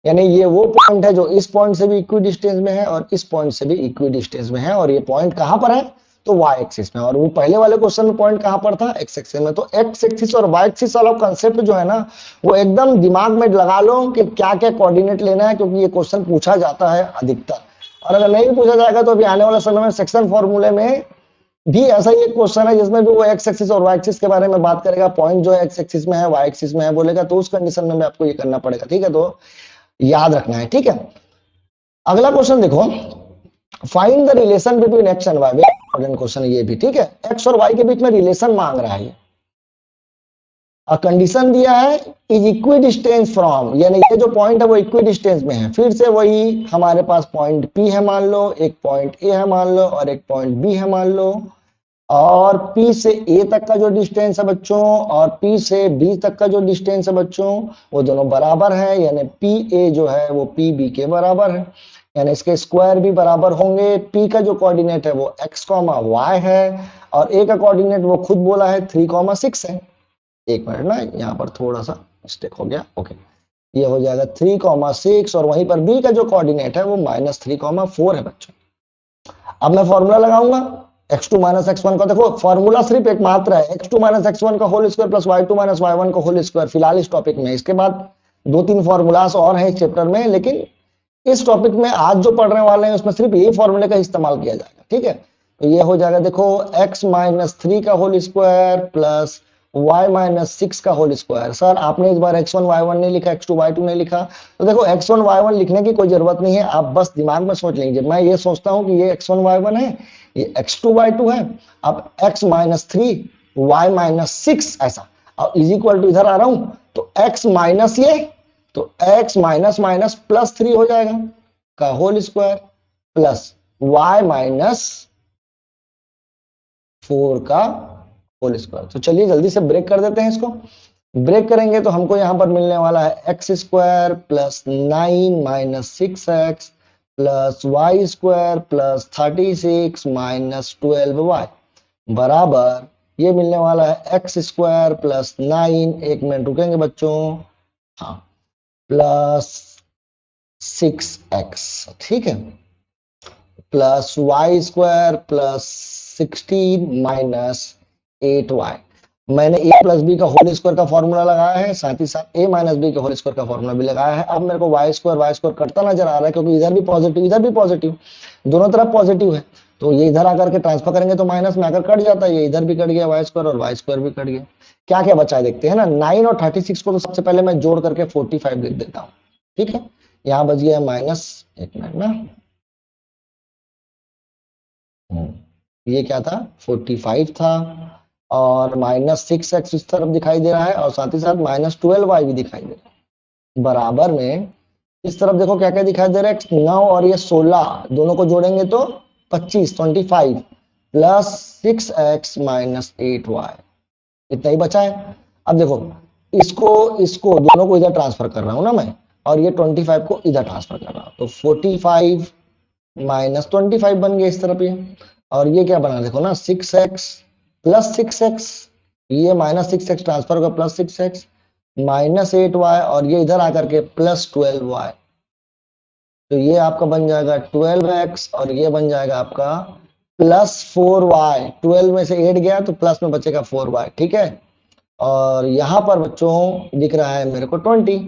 यानी ये वो पॉइंट है जो इस पॉइंट से भी इक्वी डिस्टेंस में है और इस पॉइंट से भी इक्वी डिस्टेंस में है, और ये पॉइंट कहां पर है, तो y एक्सिस में। और वो पहले वाले क्वेश्चन में पॉइंट कहां पर था, x एक्सिस में। तो x एक्सिस और y एक्सिस वाला कांसेप्ट जो है ना वो एकदम दिमाग में लगा लो कि क्या क्या कोऑर्डिनेट लेना है, क्योंकि ये क्वेश्चन पूछा जाता है अधिकतर। और अगर नहीं पूछा जाएगा तो अभी आने वाले समय में सेक्शन फॉर्मूले में भी ऐसा ही एक क्वेश्चन है जिसमें भी वो एक्स एक्सिस और वाई एक्सिस के बारे में बात करेगा, पॉइंट जो है एक्स एक्सिस में है वाई एक्सिस में है बोलेगा, तो उस कंडीशन में भी आपको ये करना पड़ेगा। ठीक है, तो याद रखना है। ठीक है, अगला क्वेश्चन देखो, find the relation between X and Y. Important question ये भी। ठीक है, एक्स और वाई के बीच में रिलेशन मांग रहा है, कंडीशन दिया है इज इक्वी डिस्टेंस फ्रॉम, यानी ये जो पॉइंट है वो इक्वी डिस्टेंस में है। फिर से वही हमारे पास पॉइंट P है मान लो, एक पॉइंट A है मान लो, और एक पॉइंट B है मान लो, और P से A तक का जो डिस्टेंस है बच्चों और P से B तक का जो डिस्टेंस है बच्चों वो दोनों बराबर है, यानी PA जो है वो PB के बराबर है, यानी इसके स्क्वायर भी बराबर होंगे। P का जो कोऑर्डिनेट है वो x, y है, और A का कोऑर्डिनेट वो खुद बोला है 3,6 है। एक मिनट ना, यहाँ पर थोड़ा सा मिस्टेक हो गया। ओके, ये हो जाएगा 3,6, और वहीं पर B का जो कोऑर्डिनेट है वो -3,4 है बच्चों। अब मैं फॉर्मूला लगाऊंगा x2 माइनस x1 का। देखो फॉर्मूला सिर्फ एक मात्र है, x2 माइनस x1 का whole square plus y2 minus y1 का होल स्क्वायर फिलहाल इस टॉपिक में। इसके बाद 2-3 फॉर्मूलास और हैं इस चैप्टर में, लेकिन इस टॉपिक में आज जो पढ़ने वाले हैं उसमें सिर्फ यही फॉर्मूले का इस्तेमाल किया जाएगा। ठीक है, तो ये हो जाएगा देखो x माइनस 3 का whole square plus y minus 6 का होल स्क्वायर। सर आपने इस बार x1 y1 नहीं लिखा, x2 y2 नहीं लिखा, तो देखो x1 y1 लिखने की कोई जरूरत नहीं है, आप बस दिमाग में सोच लीजिए। मैं ये सोचता हूं कि ये x1 y1 है, ये x2 y2 है, अब x माइनस 3 y माइनस 6 ऐसा, और इज इक्वल टू इधर आ रहा हूं तो x माइनस ये, तो x माइनस माइनस प्लस 3 हो जाएगा का whole square plus y minus 4 का होल स्क्वायर। तो चलिए जल्दी से ब्रेक कर देते हैं इसको। ब्रेक करेंगे तो हमको यहां पर मिलने वाला है x square plus 9 minus 6x plus y square plus 36 minus 12y बराबर ये मिलने वाला है एक्स स्क्वायर प्लस 9, एक मिनट रुकेंगे बच्चों, हाँ, प्लस 6x। ठीक है, plus y square plus 16 minus 8y। मैंने a प्लस बी का होल स्क्वायर का फॉर्मूला लगाया है, साथ ही साथ a माइनस बी के होल स्क्वायर का फॉर्मूला भी लगाया है। अब मेरे को वाई स्क्वायर कटता नजर आ रहा है, क्योंकि इधर भी पॉजिटिव इधर भी पॉजिटिव, दोनों तरफ पॉजिटिव है, तो ये इधर आकर के ट्रांसफर करेंगे तो माइनस में आकर कट जाता है, ये इधर भी कट गया वाई स्क्वायर और वाई स्क्वायर भी कट गया। क्या क्या बचा है देखते हैं ना, 9 और 36 को तो सबसे पहले मैं जोड़ करके 45 लिख देता हूँ। ठीक है, यहाँ बच गया माइनस, एक मिनट ना, ये क्या था 45 था, और माइनस 6x इस तरफ दिखाई दे रहा है, और साथ ही साथ माइनस 12y भी दिखाई दे रहा है। बराबर में इस तरफ देखो क्या क्या दिखाई दे रहा है, 9 और ये 16 दोनों को जोड़ेंगे तो 25 प्लस 6x माइनस 8y, इतना ही बचा है। अब देखो इसको इसको दोनों को इधर ट्रांसफर कर रहा हूं ना मैं, और ये 25 को इधर ट्रांसफर कर रहा हूं, तो 45 माइनस 25 बन गया इस तरफ ये, और ये क्या बना देखो ना 6x प्लस 6x, ये माइनस 6x ट्रांसफर होगा प्लस 6x माइनस 8y, और ये इधर आकर के प्लस 12y, तो ये आपका बन जाएगा 12x, और ये बन जाएगा आपका प्लस 4y। 12 में से 8 गया तो प्लस में बचेगा 4y। ठीक है, और यहां पर बच्चों दिख रहा है मेरे को 20,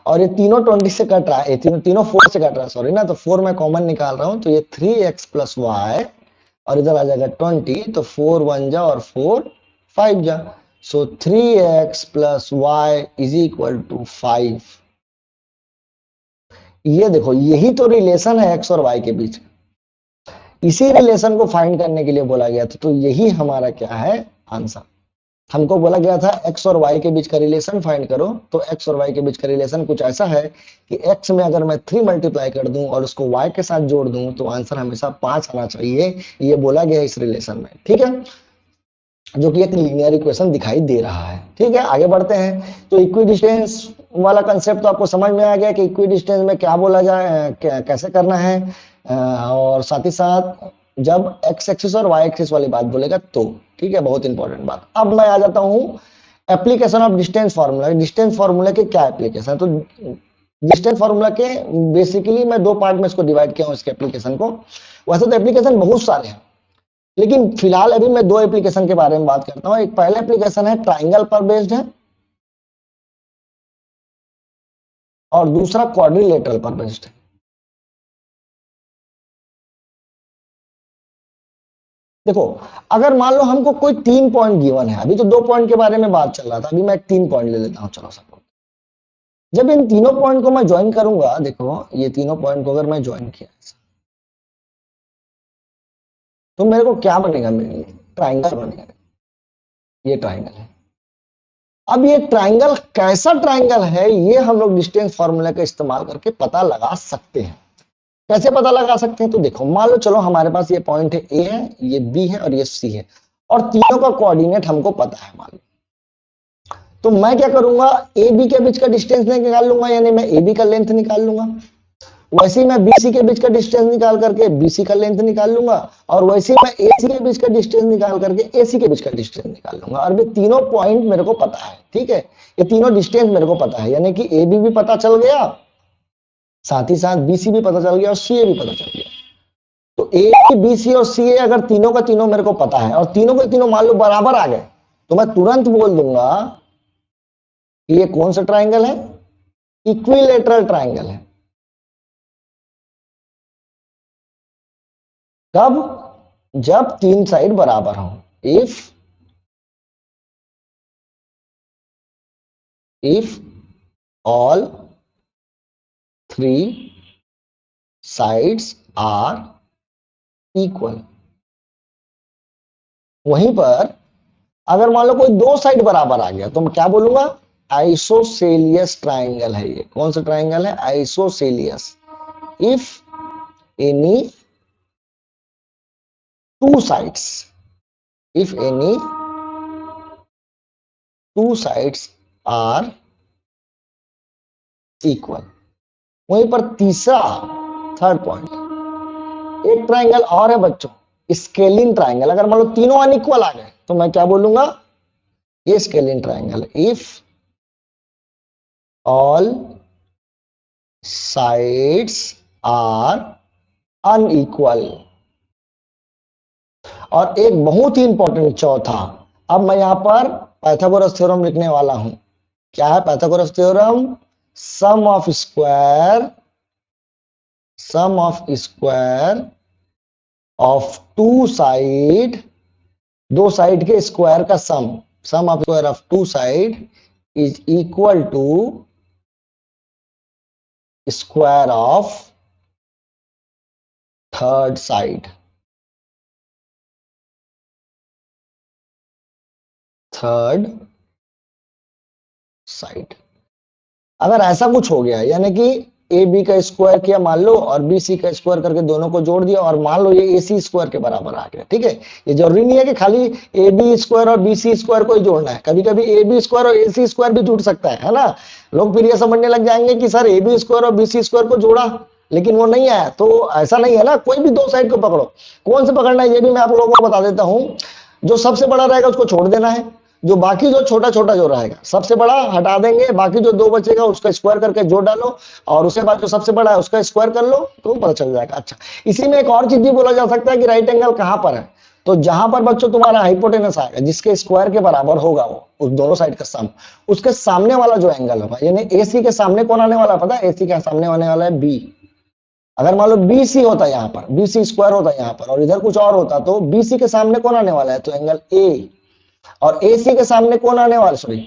और ये तीनों 20 से कट रहा है, ये तीनों 4 से कट रहा है, सॉरी ना, तो 4 मैं कॉमन निकाल रहा हूं, तो ये 3x प्लस वाई और इधर आ जाएगा 20, तो 4 1 जा और 4 5 जा। So 3x plus y is equal to 5। ये देखो, यही तो रिलेशन है x और y के बीच। इसी रिलेशन को फाइंड करने के लिए बोला गया था, तो यही हमारा क्या है आंसर। हमको बोला गया था x और y के बीच का रिलेशन फाइंड करो, तो x और y के बीच का रिलेशन कुछ ऐसा है कि x में अगर मैं 3 मल्टीप्लाई कर दूं और उसको y के साथ जोड़ दूं तो आंसर हमेशा 5 आना चाहिए। ये बोला गया है इस रिलेशन में, ठीक है, जो कि एक लीनियर इक्वेशन दिखाई दे रहा है। ठीक है, आगे बढ़ते हैं। तो इक्विडिस्टेंस वाला कंसेप्ट तो आपको समझ में आ गया कि इक्विडिस्टेंस में क्या बोला जाए, कैसे करना है, और साथ ही साथ जब x एक्सिस और y एक्सिस वाली बात बोलेगा तो। ठीक है, बहुत इंपॉर्टेंट बात। अब मैं आ जाता हूं application of distance formula. Distance formula के क्या एप्लीकेशन है, तो डिस्टेंस फार्मूला के बेसिकली मैं दो पार्ट में इसको डिवाइड किया हूं, इसके एप्लीकेशन को। वैसे तो एप्लीकेशन बहुत सारे हैं, लेकिन फिलहाल अभी मैं दो एप्लीकेशन के बारे में बात करता हूं। एक पहला एप्लीकेशन है ट्राइंगल पर बेस्ड है, और दूसरा क्वाड्रिलेटरल पर बेस्ड है। देखो, अगर मान लो हमको कोई 3 पॉइंट गिवन है, अभी तो 2 पॉइंट के बारे में बात चल रहा था, अभी मैं 3 पॉइंट ले लेता हूं। चलो सपोज जब इन तीनों पॉइंट को मैं ज्वाइन करूंगा, देखो ये तीनों पॉइंट को अगर मैं ज्वाइन किया तो मेरे को क्या बनेगा, मेरे लिए ट्राइंगल बनेगा। ये ट्राइंगल है। अब ये ट्राइंगल कैसा ट्राइंगल है, ये हम लोग डिस्टेंस फार्मूला का इस्तेमाल करके पता लगा सकते हैं। कैसे पता लगा सकते हैं, तो देखो मान लो चलो हमारे पास ये पॉइंट है, ए है, ये बी है और ये सी है, और तीनों का कोऑर्डिनेट हमको पता है मान लो। तो मैं क्या करूंगा, ए बी के बीच का डिस्टेंस निकाल लूंगा, यानी मैं ए बी का लेंथ निकाल लूंगा। वैसे ही मैं बीसी के बीच का डिस्टेंस निकाल करके बीसी का लेंथ निकाल लूंगा, और वैसे ही मैं एसी के बीच का डिस्टेंस निकाल करके एसी के बीच का डिस्टेंस निकाल लूंगा। और ये तीनों पॉइंट मेरे को पता है, ठीक है, ये तीनों डिस्टेंस मेरे को पता है, यानी कि ए बी भी पता चल गया, साथ ही साथ बीसी भी पता चल गया और सी ए भी पता चल गया। तो ए बी सी और सी ए अगर तीनों का तीनों मेरे को पता है और तीनों के तीनों मान लो बराबर आ गए, तो मैं तुरंत बोल दूंगा कि ये कौन सा ट्राइंगल है, इक्विलेटरल ट्राइंगल है। कब, जब तीन साइड बराबर हो। If all three sides are equal. वहीं पर अगर मान लो कोई दो साइड बराबर आ गया तो मैं क्या बोलूंगा, आइसोसेलियस ट्राइंगल है। ये कौन सा ट्राइंगल है, isosceles. If any two sides, if any two sides are equal. वहीं पर तीसरा, थर्ड पॉइंट, एक ट्राइंगल और है बच्चों, स्केलिंग ट्राइंगल। अगर मान लो तीनों अनइक्वल आ गए तो मैं क्या बोलूंगा, ये scalene triangle. If all sides are unequal. और एक बहुत ही इंपॉर्टेंट चौथा, अब मैं यहां पर पाइथागोरस थ्योरम लिखने वाला हूं। क्या है Pythagoras theorem, sum of square, sum of square of two side, दो साइड के स्क्वायर का sum of square of two side is equal to square of third side. Third side अगर ऐसा कुछ हो गया, यानी कि ए बी का स्क्वायर किया मान लो और बी सी का स्क्वायर करके दोनों को जोड़ दिया, और मान लो ये ए सी स्क्वायर के बराबर आ गया। ठीक है, ये जरूरी नहीं है कि खाली ए बी स्क्वायर और बी सी स्क्वायर को ही जोड़ना है, कभी कभी ए बी स्क्वायर और ए सी स्क्वायर भी जुड़ सकता है ना। लोग फिर ये समझने लग जाएंगे कि सर ए बी स्क्वायर और बी सी स्क्वायर को जोड़ा, लेकिन वो नहीं है। तो ऐसा नहीं है ना, कोई भी दो साइड को पकड़ो। कौन से पकड़ना है ये भी मैं आप लोगों को बता देता हूं। जो सबसे बड़ा रहेगा उसको छोड़ देना है, जो बाकी जो छोटा छोटा जो रहेगा, सबसे बड़ा हटा देंगे, बाकी जो दो बचेगा उसका स्क्वायर करके जोड़ डालो, और उसके बाद जो सबसे बड़ा है उसका स्क्वायर कर लो, तो पता चल जाएगा। अच्छा, इसी में एक और चीज भी बोला जा सकता है कि राइट एंगल कहां पर है, तो जहां पर बच्चों तुम्हारा हाइपोटेनस आएगा, जिसके स्क्वायर के बराबर होगा वो उस दोनों साइड का सम, उसके सामने वाला जो एंगल होगा, यानी एसी के सामने कौन आने वाला है पता है, एसी के सामने आने वाला है बी, अगर मान लो BC होता है यहाँ पर, BC स्क्वायर होता है यहाँ पर और इधर कुछ और होता तो BC के सामने कौन आने वाला है, तो एंगल A, और AC के सामने कौन आने वाला, सॉरी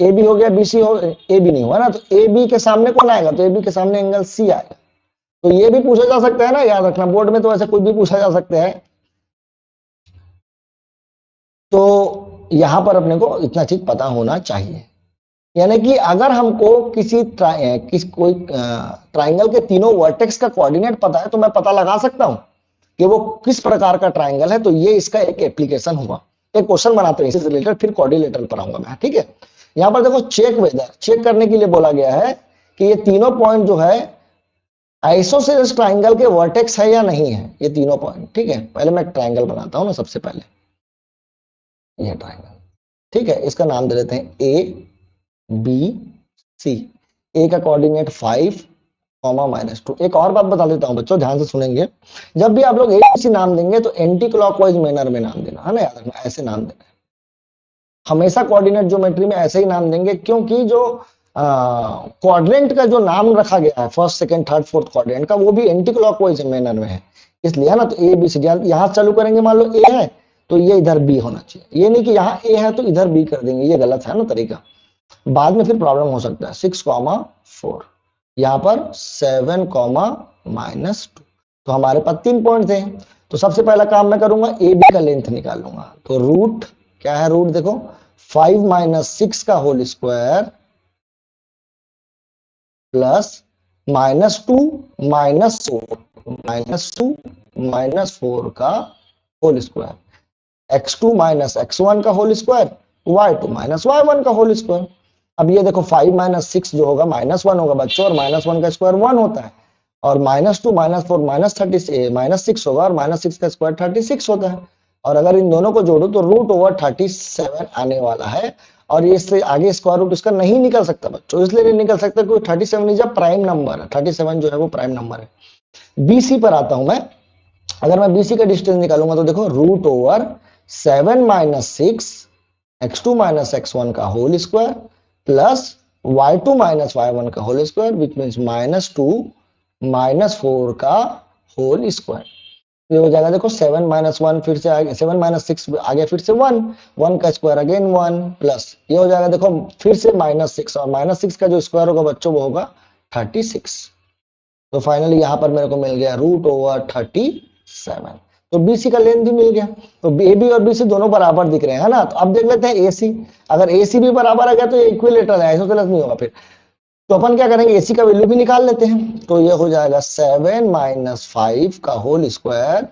AB हो गया, BC हो, AB नहीं हुआ ना, तो AB के सामने कौन आएगा, तो AB के सामने एंगल C आएगा। तो ये भी पूछा जा सकता है ना, याद रखना, बोर्ड में तो ऐसे कुछ भी पूछा जा सकता है। तो यहां पर अपने को इतना चीज पता होना चाहिए, यानी कि अगर हमको कोई ट्राइंगल के तीनों वर्टेक्स का कोऑर्डिनेट पता है तो मैं पता लगा सकता हूं कि वो किस प्रकार का ट्राइंगल है। तो ये इसका एक एप्लीकेशन हुआ। एक क्वेश्चन बनाते हैं इससे रिलेटेड, फिर कोऑर्डिनेटर पर आऊंगा मैं, ठीक है। यहां पर देखो चेक वेदर, चेक करने के लिए बोला गया है कि ये तीनों पॉइंट जो है आइसोसेलेस ट्राइंगल के वर्टेक्स है या नहीं है, ये तीनों पॉइंट, ठीक है। पहले मैं ट्राइंगल बनाता हूं ना, सबसे पहले ये ट्राइंगल, ठीक है, इसका नाम दे देते हैं ABC। ए का कोऑर्डिनेट 5, -2। एक और बात बता देता हूं बच्चों, ध्यान से सुनेंगे, जब भी आप लोग ABC नाम देंगे तो एंटी क्लॉकवाइज मैनर में नाम देना है ना, याद रखना, ऐसे नाम देना है हमेशा। कोऑर्डिनेट ज्योमेट्री में ऐसे ही नाम देंगे, क्योंकि जो क्वाड्रेंट का जो नाम रखा गया है first second third fourth quadrant का, वो भी एंटी क्लॉकवाइज मैनर में है, इसलिए है ना। तो ABC यहां चालू करेंगे, मान लो A है तो ये इधर B होना चाहिए, ये नहीं कि यहाँ A है तो इधर B कर देंगे, ये गलत है ना तरीका, बाद में फिर प्रॉब्लम हो सकता है। 6,4 यहाँ पर 7,-2। तो हमारे पास 3 पॉइंट थे, तो सबसे पहला काम मैं करूंगा AB का लेंथ निकालूंगा। तो रूट क्या है, रूट देखो 5 - 6 का होल स्क्वायर प्लस -2 - 4 का होल स्क्वायर, x2 - x1 का होल स्क्वायर, y2 - y1 का होल स्क्वायर। अब ये देखो 5 - 6 जो होगा -1 होगा बच्चों, और -1 का स्क्वायर 1 होता है, और -2 - 4 -6 होगा, और -6 का स्क्वायर 36 होता है। और अगर इन दोनों को जोड़ो तो √37 आने वाला है, और ये इससे आगे स्क्वायर रूट इसका नहीं निकल सकता बच्चों, इसलिए नहीं निकल सकता क्योंकि 37 इज अ प्राइम नंबर है, 37 जो है वो प्राइम नंबर है। BC पर आता हूं मैं, अगर मैं BC का डिस्टेंस निकालूंगा तो देखो √7 - 6 x2 - x1 का whole square plus y2 - y1 का होल स्क्वायर, विच मीन्स -2 - 4 का होल स्क्वायर। ये हो जाएगा देखो 7 - 1 फिर से आगे, 7 - 6 आगे फिर से 1 का स्क्वायर अगेन 1 प्लस, ये हो जाएगा देखो फिर से -6, और -6 का जो स्क्वायर होगा बच्चों वो होगा 36। तो फाइनली यहां पर मेरे को मिल गया √37। तो BC का लेंथ भी मिल गया। तो AB और BC दोनों बराबर दिख रहे हैं, है ना। तो अब देख लेते हैं AC, अगर AC भी बराबर आ गया तो ये इक्विलेटरल है, आइसोसेलेस नहीं होगा फिर। तो अपन क्या करेंगे, AC का वैल्यू भी निकाल लेते हैं। तो ये हो जाएगा 7 - 5 का होल स्क्वायर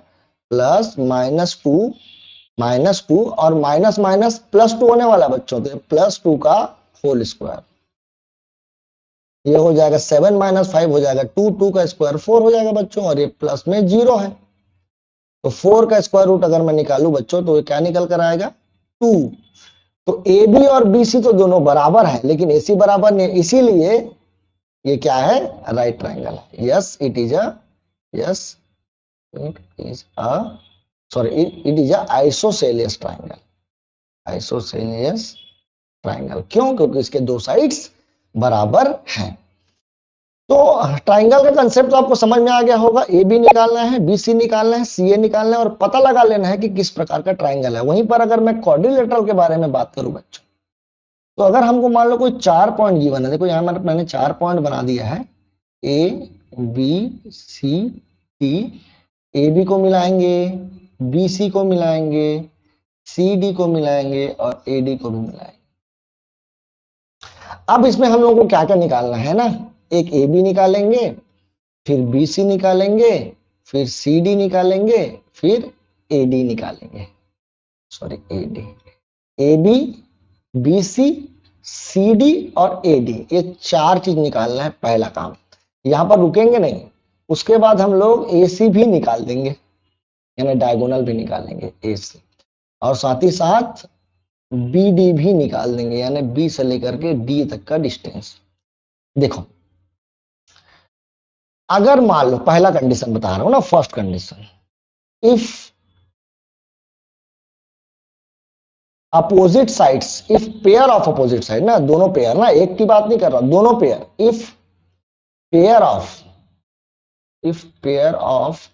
प्लस -2 और माइनस माइनस +2 होने वाला बच्चों, तो +2 का होल स्क्वायर। ये हो जाएगा 7 - 5 हो जाएगा 2, 2 का स्क्वायर 4 हो जाएगा बच्चों, और ये प्लस में 0 है। तो 4 का स्क्वायर रूट अगर मैं निकालू बच्चों तो ये क्या निकल कर आएगा, 2। तो AB और BC तो दोनों बराबर है, लेकिन AC बराबर नहीं, इसीलिए ये क्या है, राइट ट्राइंगल है। Yes it is a, yes it is a, sorry it is a isosceles triangle, isosceles triangle. क्यों, क्योंकि इसके दो साइड्स बराबर हैं। तो ट्राइंगल का कंसेप्ट तो आपको समझ में आ गया होगा। AB निकालना है, BC निकालना है, CA निकालना है, और पता लगा लेना है कि किस प्रकार का ट्राइंगल है। वहीं पर अगर मैं क्वाड्रिलेटरल के बारे में बात करूं बच्चों, तो अगर हमको मान लो कोई 4 पॉइंट गिवन है, देखो यहाँ मैंने 4 पॉइंट बना दिया है, A B C D। AB को मिलाएंगे, BC को मिलाएंगे, CD को मिलाएंगे, और AD को भी मिलाएंगे। अब इसमें हम लोगों को क्या क्या निकालना है ना, एक AB निकालेंगे, फिर BC निकालेंगे, फिर CD निकालेंगे, फिर AD निकालेंगे, sorry AD, AB BC CD और AD, ये 4 चीज निकालना है पहला काम। यहां पर रुकेंगे नहीं, उसके बाद हम लोग AC भी निकाल देंगे, यानी डायगोनल भी निकालेंगे AC, और साथ ही साथ BD भी निकाल देंगे, यानी B से लेकर के D तक का डिस्टेंस। देखो अगर मान लो, पहला कंडीशन बता रहा हूं ना, first condition, if opposite sides, if pair of opposite side ना, दोनों पेयर ना, एक की बात नहीं कर रहा, दोनों pair, if pair of if pair of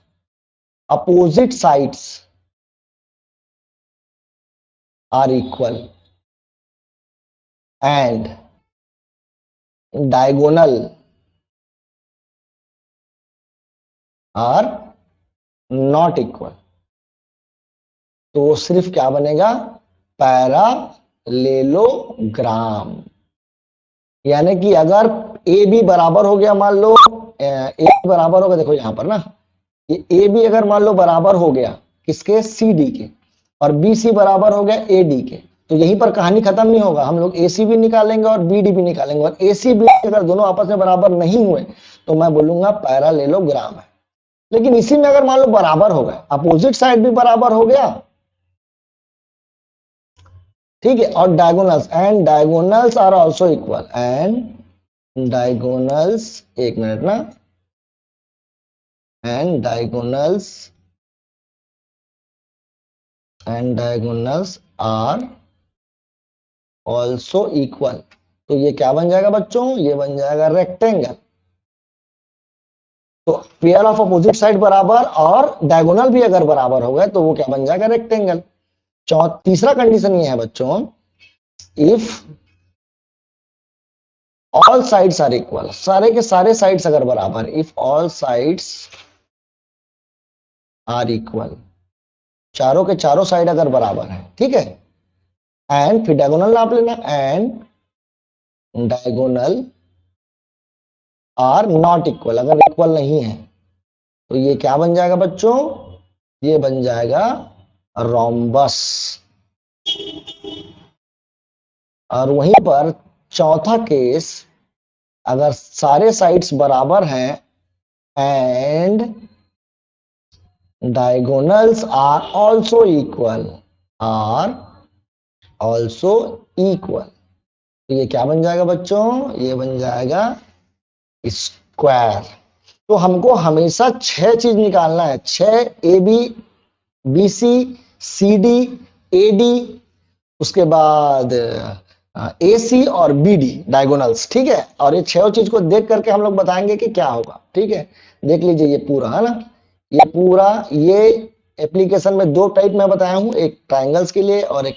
opposite sides are equal and diagonal are not equal, तो वो सिर्फ क्या बनेगा, पैरालेलोग्राम। यानी कि अगर ए बी बराबर हो गया, मान लो ए बराबर होगा, देखो यहां पर ना, ये ए बी अगर मान लो बराबर हो गया किसके, सी डी के, और बी सी बराबर हो गया ए डी के, तो यहीं पर कहानी खत्म नहीं होगा, हम लोग ए सी भी निकालेंगे और बी डी भी निकालेंगे, और ए सी बी अगर दोनों आपस में बराबर नहीं हुए तो मैं बोलूंगा पैरालेलोग्राम है। लेकिन इसी में अगर मान लो बराबर हो गए, अपोजिट साइड भी बराबर हो गया, ठीक है, और diagonals, and diagonals are also equal, and diagonals, एक मिनट ना, and diagonals are also equal, तो ये क्या बन जाएगा बच्चों, ये बन जाएगा रेक्टेंगल। तो पेयर ऑफ अपोजिट साइड बराबर और डायगोनल भी अगर बराबर हो गए तो वो क्या बन जाएगा, रेक्टेंगल। तीसरा कंडीशन ये है बच्चों, if all sides are equal, सारे के सारे साइड्स अगर बराबर, if all sides are equal, चारों के चारों साइड अगर बराबर है, ठीक है, एंड फिर डायगोनल नाप लेना, and diagonal are not equal, अगर इक्वल नहीं है तो ये क्या बन जाएगा बच्चों, ये बन जाएगा रोम्बस। और वहीं पर चौथा केस, अगर सारे साइड्स बराबर हैं and diagonals are also equal, तो ये क्या बन जाएगा बच्चों, ये बन जाएगा स्क्वायर। तो हमको हमेशा 6 चीज निकालना है, 6, A B, B C, C D, A D, उसके बाद ए सी और बी डी डायगोनल्स, ठीक है। और ये 6 चीज को देख करके हम लोग बताएंगे कि क्या होगा, ठीक है। देख लीजिए ये पूरा है ना, ये पूरा, ये एप्लीकेशन में 2 टाइप में बताया हूं, एक ट्राइंगल्स के लिए और एक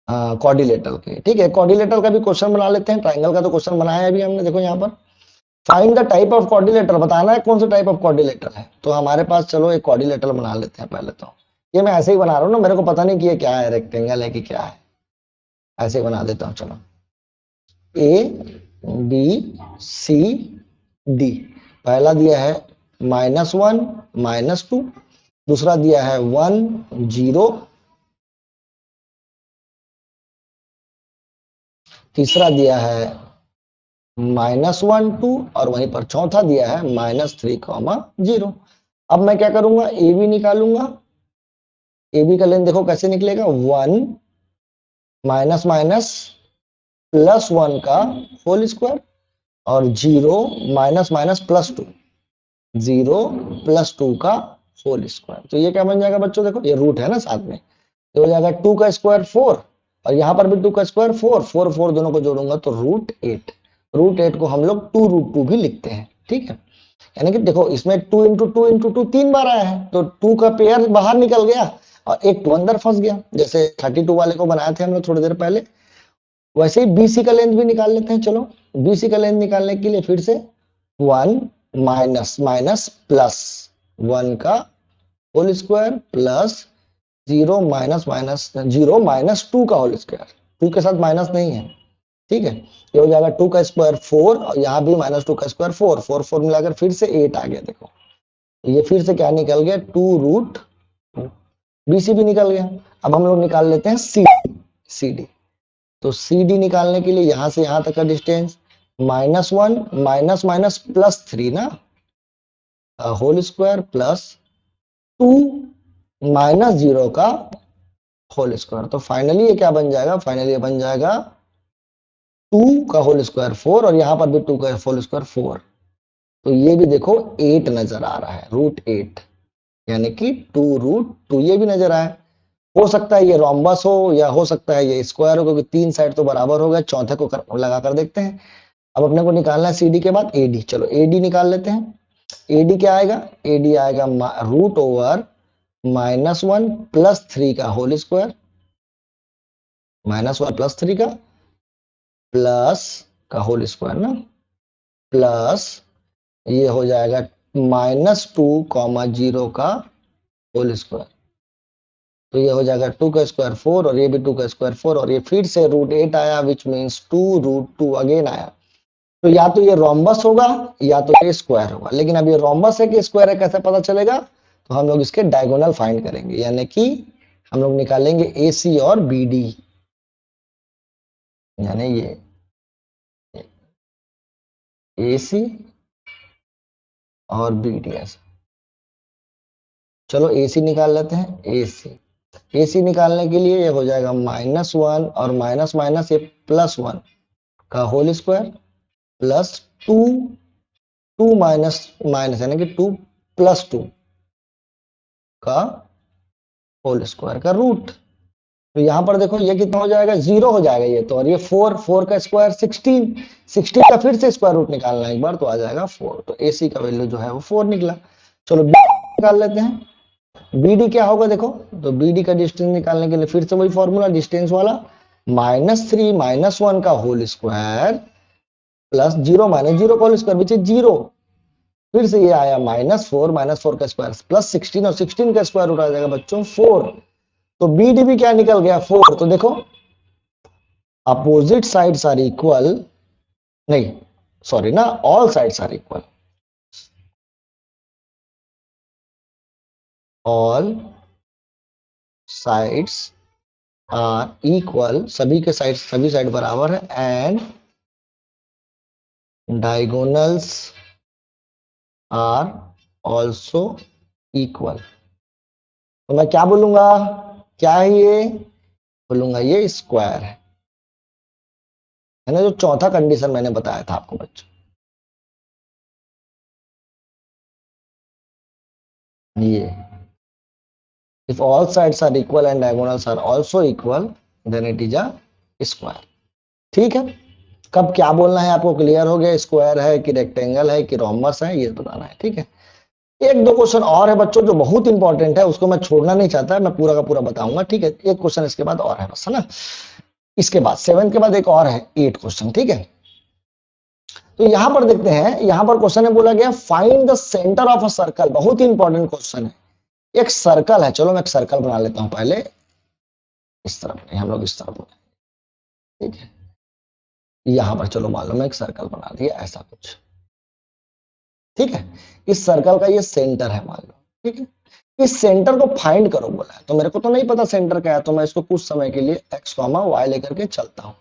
क्वाड्रिलेटरल के लिए, ठीक है। क्वाड्रिलेटरल का भी क्वेश्चन बना लेते हैं, ट्राइंगल का तो क्वेश्चन बनाया है अभी हमने, देखो यहाँ पर find the type of quadrilateral, बताना है कौन सा टाइप ऑफ क्वाड्रिलेटरल है। तो हमारे पास चलो एक क्वाड्रिलेटरल बना लेते हैं पहले तो, ये मैं ऐसे ही बना रहा हूँ ना, मेरे को पता नहीं कि ये क्या है, रेक्टेंगल है कि क्या है, ऐसे बना देता हूँ। चलो ए बी सी डी, पहला दिया है -1 -2, दूसरा दिया है 1 0, तीसरा दिया है -1 2, और वहीं पर चौथा दिया है -3 0। अब मैं क्या करूंगा, ए बी निकालूंगा, ए बी का लेन देखो कैसे निकलेगा, 1 माइनस माइनस +1 का होल स्क्वायर, और 0 माइनस माइनस +2, 0 +2 का होल स्क्वायर। तो ये क्या बन जाएगा बच्चों, देखो ये रूट है ना साथ में, तो हो जाएगा 2 का स्क्वायर 4, और यहाँ पर भी 2 का स्क्वायर 4, 4 4 दोनों को जोड़ूंगा तो √8। √8 को हम लोग 2√2 भी लिखते हैं, ठीक है। यानी कि देखो इसमें 2 × 2 × 2 3 बार आया है, तो 2 का पेयर बाहर निकल गया और एक 2 अंदर फंस गया, जैसे 32 वाले को बनाए थे हम लोग थोड़ी देर पहले। वैसे ही बीसी का लेंथ भी निकाल लेते हैं। चलो बीसी का लेंथ निकालने के लिए फिर से 1 माइनस माइनस +1 का whole square plus 0 minus minus 0 -2 का होल स्क्वायर, 2 के साथ माइनस नहीं है, ठीक है। ये हो जाएगा 2 का स्क्वायर 4, और यहाँ भी -2 का स्क्वायर 4, 4 4 मिलाकर फिर से 8 आ गया। देखो ये फिर से क्या निकल गया, 2√2, बीसी भी निकल गया। अब हम लोग निकाल लेते हैं सी डी। तो सी डी निकालने के लिए यहां से यहां तक का डिस्टेंस -1 माइनस माइनस +3 ना, होल स्क्वायर प्लस 2 -0 का होल स्क्वायर। तो फाइनली ये क्या बन जाएगा, फाइनली ये बन जाएगा 2 का होल स्क्वायर 4, और यहां पर भी 2 का होल स्क्वायर 4। तो ये भी देखो 8 नजर आ रहा है, √8, यानी कि 2√2 ये भी नजर आए। हो सकता है ये रोम्बस हो, या हो सकता है ये स्क्वायर हो, क्योंकि 3 साइड तो बराबर हो गए। चौथे को लगा कर देखते हैं। अब अपने को निकालना है सीडी के बाद एडी। चलो एडी निकाल लेते हैं। एडी क्या आएगा, एडी आएगा √/-1 प्लस 3 का होल स्क्वायर, -1 प्लस 3 का प्लस का होल स्क्वायर ना, प्लस ये हो जाएगा -2, 0 का होल स्क्वायर। तो ये हो जाएगा 2 का स्क्वायर 4 और ये भी 2 का स्क्वायर 4 और ये फिर से √8 आया विच मीन्स 2√2 अगेन आया। तो या तो ये रोम्बस होगा या तो ये स्क्वायर होगा, लेकिन अब ये रोम्बस है कि स्क्वायर है कैसे पता चलेगा, तो हम लोग इसके डायगोनल फाइंड करेंगे, यानी कि हम लोग निकालेंगे AC और BD, यानी ये AC और BD ऐसा। चलो AC निकाल लेते हैं, AC निकालने के लिए ये हो जाएगा -1 और माइनस माइनस ये +1 का whole square plus 2, 2 minus minus यानी कि 2 + 2 का होल स्क्वायर का रूट। तो यहां पर देखो ये कितना हो जाएगा, 0 हो जाएगा ये तो, और ये 4 का स्क्वायर 16 का फिर से स्क्वायर रूट निकालना एक बार तो आ जाएगा 4। तो AC का वैल्यू जो है वो 4 निकला। चलो BD निकाल लेते हैं। BD क्या होगा देखो, तो BD का डिस्टेंस निकालने के लिए फिर से वही फॉर्मूला डिस्टेंस वाला, -3 -1 का होल स्क्वायर प्लस 0 - 0 का होल स्क्वायर विच इज 0। फिर से ये आया -4 का स्क्वायर प्लस 16 और 16 का स्क्वायर रूट आ जाएगा बच्चों 4। तो BD भी क्या निकल गया 4। तो देखो अपोजिट साइड्स आर इक्वल, नहीं सॉरी ना, all sides are equal, all sides are equal, सभी के साइड, सभी साइड बराबर है, and diagonals are also equal. तो मैं क्या बोलूंगा, क्या है ये, बोलूंगा ये स्क्वायर है ना, जो चौथा कंडीशन मैंने बताया था आपको बच्चों, ये if all sides are equal and diagonals are also equal then it is a square। ठीक है, कब क्या बोलना है आपको क्लियर हो गया, स्क्वायर है कि रेक्टेंगल है कि रोम्बस है ये बताना है। ठीक है, एक दो क्वेश्चन और है बच्चों जो बहुत इंपॉर्टेंट है, उसको मैं छोड़ना नहीं चाहता, मैं पूरा का पूरा बताऊंगा। ठीक है, एक क्वेश्चन इसके बाद और है बस, है ना, इसके बाद 7 के बाद एक और है 8 क्वेश्चन। ठीक है, तो यहां पर देखते हैं, यहां पर क्वेश्चन है बोला गया find the centre of a circle, बहुत इंपॉर्टेंट क्वेश्चन है। एक सर्कल है, चलो मैं एक सर्कल बना लेता हूं पहले, इस तरफ नहीं, हम लोग इस तरफ बनाए। ठीक है, यहां पर चलो मान लो मैं एक सर्कल बना दिया ऐसा कुछ। ठीक है, इस सर्कल का ये सेंटर है मान लो। ठीक है, इस सेंटर को फाइंड करो बोला है, तो मेरे को तो नहीं पता सेंटर क्या है, तो मैं इसको कुछ समय के लिए x, y लेकर के चलता हूं।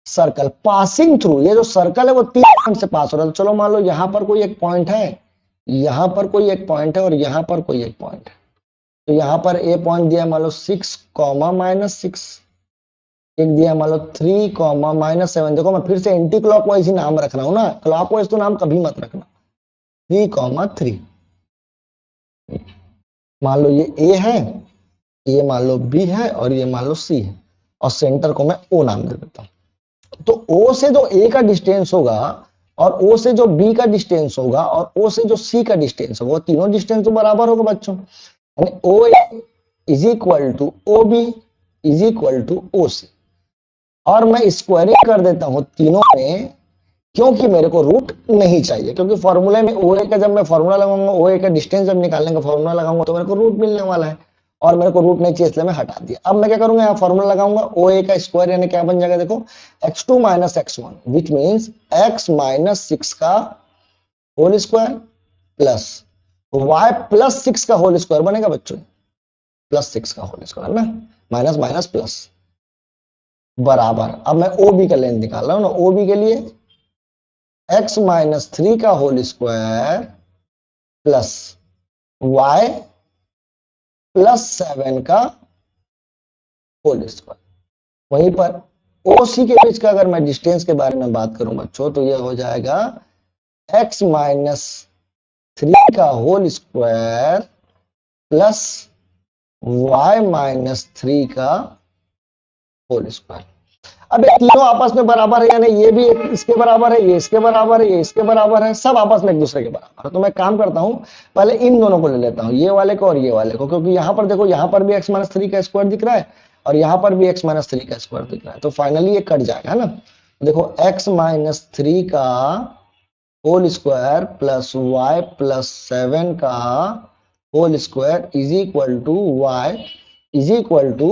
सर्कल पासिंग थ्रू, ये जो सर्कल है वो 3 पॉइंट से पास हो रहा है। तो चलो मान लो यहां पर कोई एक पॉइंट है, यहां पर कोई एक पॉइंट है और यहां पर कोई एक पॉइंट है। तो यहां पर ए पॉइंट दिया मान लो 6, -6, एक दिया मान लो 3, -7। देखो मैं फिर से एंटी क्लॉकवाइज ही नाम रख रहा हूं ना, क्लॉकवाइज तो नाम कभी मत रखना। 3, 3, मान लो ये ए है, ये मान लो बी है और ये मान लो सी है, और सेंटर को मैं ओ नाम दे देता हूं। तो ओ से जो ए का डिस्टेंस होगा और ओ से जो बी का डिस्टेंस होगा और ओ से जो सी का डिस्टेंस होगा, वो तीनों डिस्टेंस तो बराबर होगा बच्चों, यानी O A is equal to O B is equal to O C. और मैं स्क्वायरिंग कर देता हूं तीनों में, क्योंकि मेरे को रूट नहीं चाहिए, क्योंकि फॉर्मूले में ओ ए का जब मैं फॉर्मूला लगाऊंगा, ओ ए का डिस्टेंस जब निकालने का फॉर्मूला लगाऊंगा तो मेरे को रूट मिलने वाला है, और मेरे को रूट नहीं चाहिए इसलिए मैं हटा दिया। अब मैं क्या करूंगा, यहाँ फॉर्मूला लगाऊंगा, ओ ए का स्क्वायर यानी क्या बन जाएगा देखो, x2 - x1 which means x - 6 का होल स्क्वायर प्लस y + 6 का होल स्क्वायर बनेगा बच्चों, +6 का होल स्क्वायर ना, माइनस माइनस प्लस बराबर। अब मैं ओ बी का लेंथ निकाल रहा हूं ना, ओ बी के लिए x - 3 का होल स्क्वायर प्लस y +7 का होल स्क्वायर। वहीं पर OC के बीच का अगर मैं डिस्टेंस के बारे में बात करूं बच्चों, तो यह हो जाएगा x - 3 का होल स्क्वायर प्लस y - 3 का होल स्क्वायर। अब ये तीनों आपस में बराबर है, यानी ये भी इसके बराबर है, ये इसके बराबर है, ये इसके बराबर है, सब आपस में एक दूसरे के बराबर है। तो मैं काम करता हूं, पहले इन दोनों को ले लेता हूं, ये वाले को और ये वाले को, क्योंकि यहां पर देखो, यहां पर भी x माइनस थ्री का स्क्वायर दिख रहा है और यहां पर भी x माइनस थ्री का स्क्वायर दिख रहा है, तो फाइनली ये कट जाएगा, है ना। देखो x माइनस थ्री का whole square plus Y plus seven का whole square is equal to Y is equal to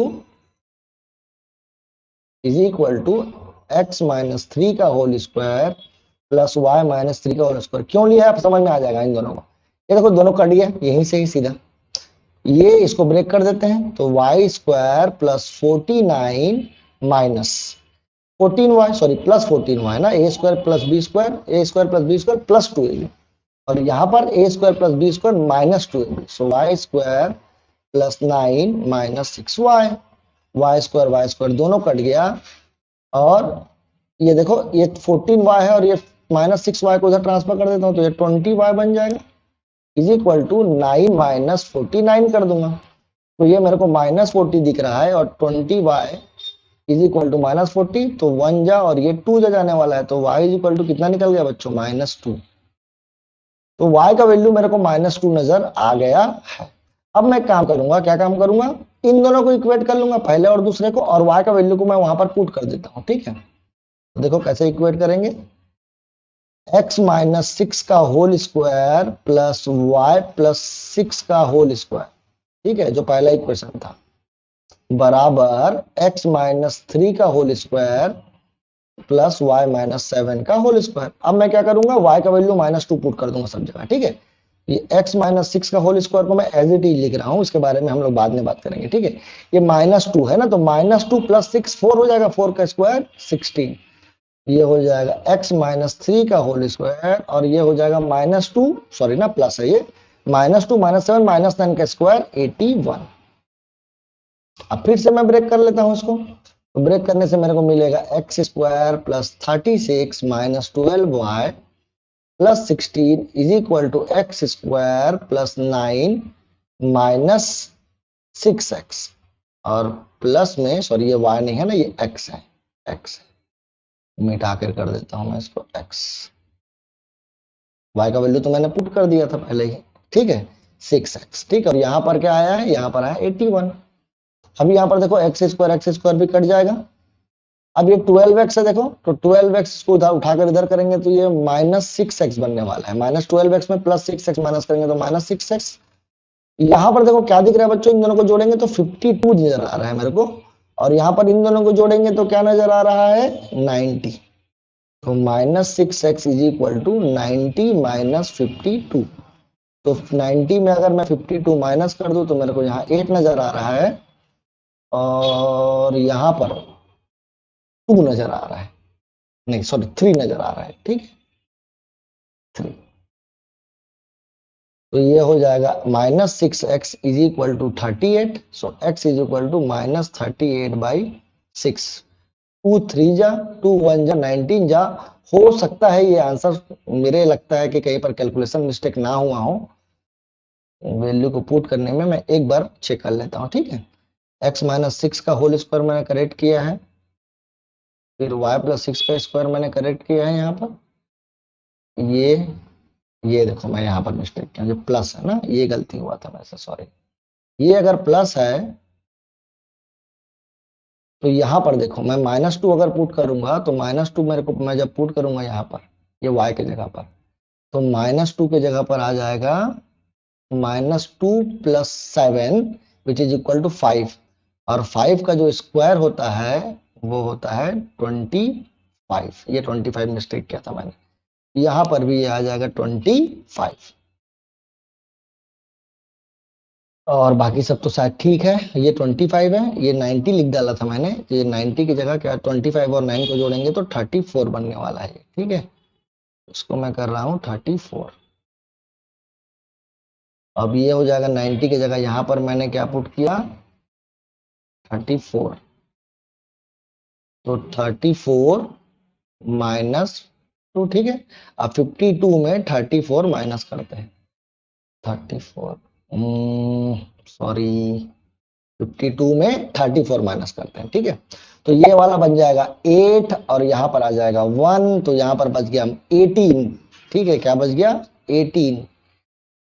X minus three का whole square plus Y minus three का होल स्क्वायर। क्यों लिया है आप समझ में आ जाएगा इन दोनों को। ये देखो दोनों कट गया यहीं से ही सीधा, ये इसको ब्रेक कर देते हैं, तो Y square plus 49 minus 14y, sorry plus 14y ना, A square plus B square, A square plus B square plus 2ab, और यहाँ पर A square plus B square minus 2ab, so Y square plus 9 minus 6y, Y square दोनों cut गया, और ये देखो ये 14y है और ये माइनस 6y को उधर ट्रांसफर कर देता हूँ, तो ये 20y बन जाएगा, इज इक्वल टू 9 माइनस 49 कर दूंगा, तो ये मेरे को माइनस 40 दिख रहा है, और 20y is equal to minus 40, तो 1 जा और ये 2 जा जाने वाला है, तो y इज इक्वल टू कितना निकल गया बच्चों, -2। तो y का वैल्यू मेरे को -2 नजर आ गया है। अब मैं काम करूंगा, क्या काम करूंगा, इन दोनों को इक्वेट कर लूंगा, पहले और दूसरे को, और y का वैल्यू को मैं वहां पर पुट कर देता हूं, ठीक है। तो देखो कैसे इक्वेट करेंगे, x माइनस 6 का whole square plus Y plus 6 का होल स्क्वायर, ठीक है, जो पहला इक्वेशन था, बराबर x माइनस 3 का whole square plus Y minus 7 का होल स्क्वायर। अब मैं क्या करूंगा, y का वैल्यू -2 पुट कर दूंगा सब जगह, ठीक है। ये x माइनस 6 का होल स्क्वायर को मैं एज इट इज लिख रहा हूं, इसके बारे में हम लोग बाद में बात करेंगे, ठीक है। ये -2 है ना, तो -2 प्लस 6 4 हो जाएगा, 4 का स्क्वायर 16, ये हो जाएगा x माइनस 3 का होल स्क्वायर, और ये हो जाएगा -2, सॉरी ना प्लस है ये, -2 -7 -9 का स्क्वायर 81। अब फिर से मैं ब्रेक कर लेता हूं इसको, तो ब्रेक करने से मेरे को मिलेगा x square plus 36 minus 12y plus 16 is equal to x square plus 9 minus 6x, और प्लस में, सॉरी ये y नहीं है ना, ये x है, x मिटा कर देता हूं मैं इसको x, y का वैल्यू तो मैंने पुट कर दिया था पहले ही, ठीक है, 6x, ठीक है, और यहाँ पर क्या आया है, यहाँ पर आया 81। अब यहाँ पर देखो एक्स स्क्वायर भी कट जाएगा, अब ये 12x है देखो, तो 12x को उधर उठाकर इधर करेंगे तो ये -6x बनने वाला है, -12x में +6x माइनस करेंगे तो -6x। यहाँ पर देखो क्या दिख रहा है बच्चों, इन दोनों को जोड़ेंगे तो 52 नजर आ रहा है मेरे को, और यहाँ पर इन दोनों को जोड़ेंगे तो क्या नजर आ रहा है, 90, तो -6x is equal to 90 minus 52, तो 90 में अगर मैं 52 माइनस कर दूं तो मेरे को यहाँ 8 नजर आ रहा है, और यहाँ पर 2 नजर आ रहा है, नहीं सॉरी 3 नजर आ रहा है, ठीक है 3। तो ये हो जाएगा -6x is equal to 38, so x is equal to -38/6, 2 3 जा 2 1 जा 19 जा, हो सकता है ये आंसर, मेरे लगता है कि कहीं पर कैलकुलेशन मिस्टेक ना हुआ हो, वैल्यू को पुट करने में मैं एक बार चेक कर लेता हूँ, ठीक है। x माइनस 6 का होल स्क्वायर मैंने करेक्ट किया है, फिर y प्लस 6 का स्क्वायर मैंने करेक्ट किया है, यहाँ पर ये देखो मैं यहाँ पर मिस्टेक किया, जो प्लस है ना, ये गलती हुआ था वैसे, सॉरी, ये अगर प्लस है तो यहाँ पर देखो मैं -2 अगर पुट करूंगा तो -2 मेरे को, मैं जब पुट करूंगा यहाँ पर ये y के जगह पर, तो -2 के जगह पर आ जाएगा -2 plus 7 which is equal to 5, और 5 का जो स्क्वायर होता है वो होता है 25, ये 25 मिस्टेक किया था मैंने, यहां पर भी ये आ जाएगा 25, और बाकी सब तो शायद ठीक है, ये 25 है, ये 90 लिख डाला था मैंने, ये 90 की जगह क्या 25 और 9 को जोड़ेंगे तो 34 बनने वाला है, ठीक है, इसको मैं कर रहा हूँ 34। अब ये हो जाएगा 90 की जगह यहाँ पर मैंने क्या पुट किया 34, तो 34 -2, ठीक है। अब 52 में 34 माइनस करते हैं, 34 सॉरी 52 में 34 माइनस करते हैं, ठीक है। तो ये वाला बन जाएगा 8 और यहां पर आ जाएगा 1, तो यहां पर बच गया 18। ठीक है, क्या बच गया 18।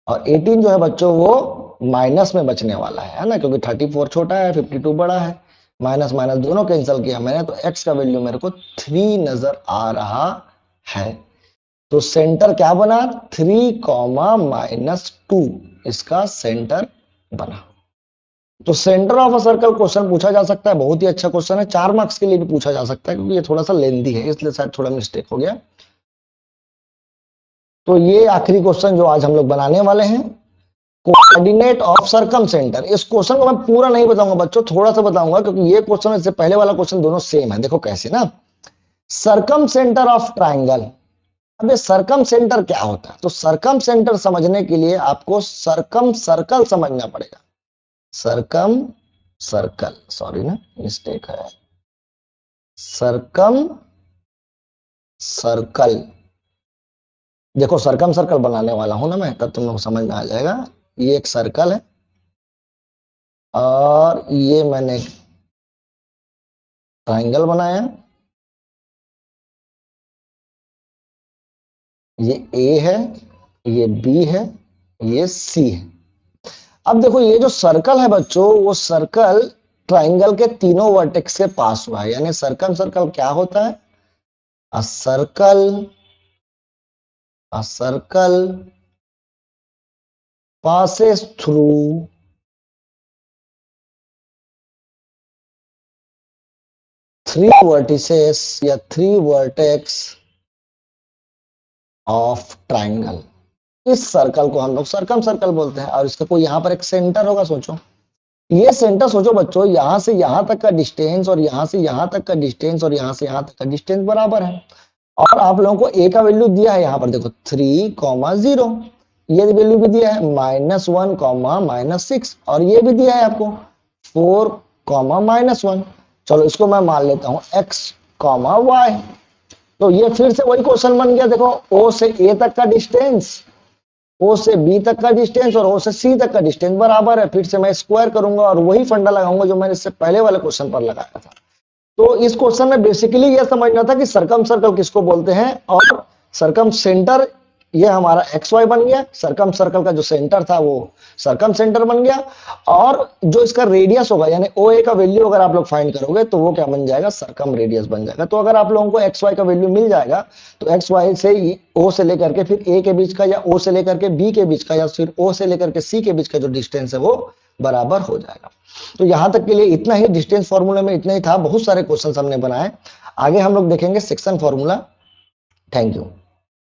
और 18 जो है बच्चों वो माइनस में बचने वाला है ना, क्योंकि 34 छोटा है 52 बड़ा है। माइनस माइनस दोनों कैंसिल किया मैंने, तो x का वैल्यू मेरे को 3 नजर आ रहा है। तो सेंटर क्या बना 3 कॉमा -2, इसका सेंटर बना। तो centre of a circle question पूछा जा सकता है, बहुत ही अच्छा क्वेश्चन है, 4 मार्क्स के लिए भी पूछा जा सकता है, क्योंकि ये थोड़ा सा लेंदी है इसलिए शायद थोड़ा मिस्टेक हो गया। तो ये आखिरी क्वेश्चन जो आज हम लोग बनाने वाले हैं, कोऑर्डिनेट ऑफ सर्कम सेंटर। इस क्वेश्चन को मैं पूरा नहीं बताऊंगा बच्चों, थोड़ा सा बताऊंगा, क्योंकि ये क्वेश्चन इससे पहले वाला क्वेश्चन दोनों सेम है। देखो कैसे ना, सर्कम सेंटर ऑफ ट्राइंगल। अब ये सर्कम सेंटर क्या होता है, तो सर्कम सेंटर समझने के लिए आपको सर्कम सर्कल समझना पड़ेगा। सर्कम सर्कल, सॉरी ना मिस्टेक है, सर्कम सर्कल। देखो सर्कम सर्कल बनाने वाला हूं ना मैं, तब तुम लोग समझ में आ जाएगा। ये एक सर्कल है और ये मैंने ट्राइंगल बनाया, ये ए है, ये बी है, ये सी है। अब देखो ये जो सर्कल है बच्चों, वो सर्कल ट्राइंगल के तीनों वर्टेक्स के पास हुआ है, यानी सर्कम सर्कल क्या होता है, a circle, a circle passes through three vertices या three vertex ऑफ ट्राइंगल। इस सर्कल को हम लोग सर्कम सर्कल बोलते हैं, और इसका कोई यहां पर एक सेंटर होगा। सोचो ये सेंटर, सोचो बच्चों, यहां से यहां तक का डिस्टेंस और यहां से यहां तक का डिस्टेंस और यहां से यहां तक का डिस्टेंस बराबर है। और आप लोगों को ए का वैल्यू दिया है, यहां पर देखो 3,0, ये वैल्यू भी दिया है -1, -6, और ये भी दिया है आपको 4, -1। चलो इसको मैं मान लेता हूं x, y। तो ये फिर से वही क्वेश्चन बन गया। देखो ओ से ए तक का डिस्टेंस, ओ से बी तक का डिस्टेंस और ओ से सी तक का डिस्टेंस बराबर है। फिर से मैं स्क्वायर करूंगा और वही फंडा लगाऊंगा जो मैंने इससे पहले वाले क्वेश्चन पर लगाया था। तो इस क्वेश्चन में बेसिकली यह समझना था कि सर्कम सर्कल किसको बोलते हैं, और सर्कम सेंटर ये हमारा एक्स वाई बन गया। सर्कम सर्कल का जो सेंटर था वो सर्कम सेंटर बन गया, और जो इसका रेडियस होगा यानी ओ ए का वैल्यू अगर आप लोग फाइंड करोगे तो वो क्या बन जाएगा, सर्कम रेडियस बन जाएगा। तो अगर आप लोगों को एक्स वाई का वैल्यू मिल जाएगा तो एक्स वाई से ओ से लेकर के फिर ए के बीच का, या ओ से लेकर के बी के बीच का, या फिर ओ से लेकर के सी के बीच का जो डिस्टेंस है वो बराबर हो जाएगा। तो यहां तक के लिए इतना ही, डिस्टेंस फॉर्मूले में इतना ही था। बहुत सारे क्वेश्चन हमने बनाए, आगे हम लोग देखेंगे सेक्शन फॉर्मूला। Thank you.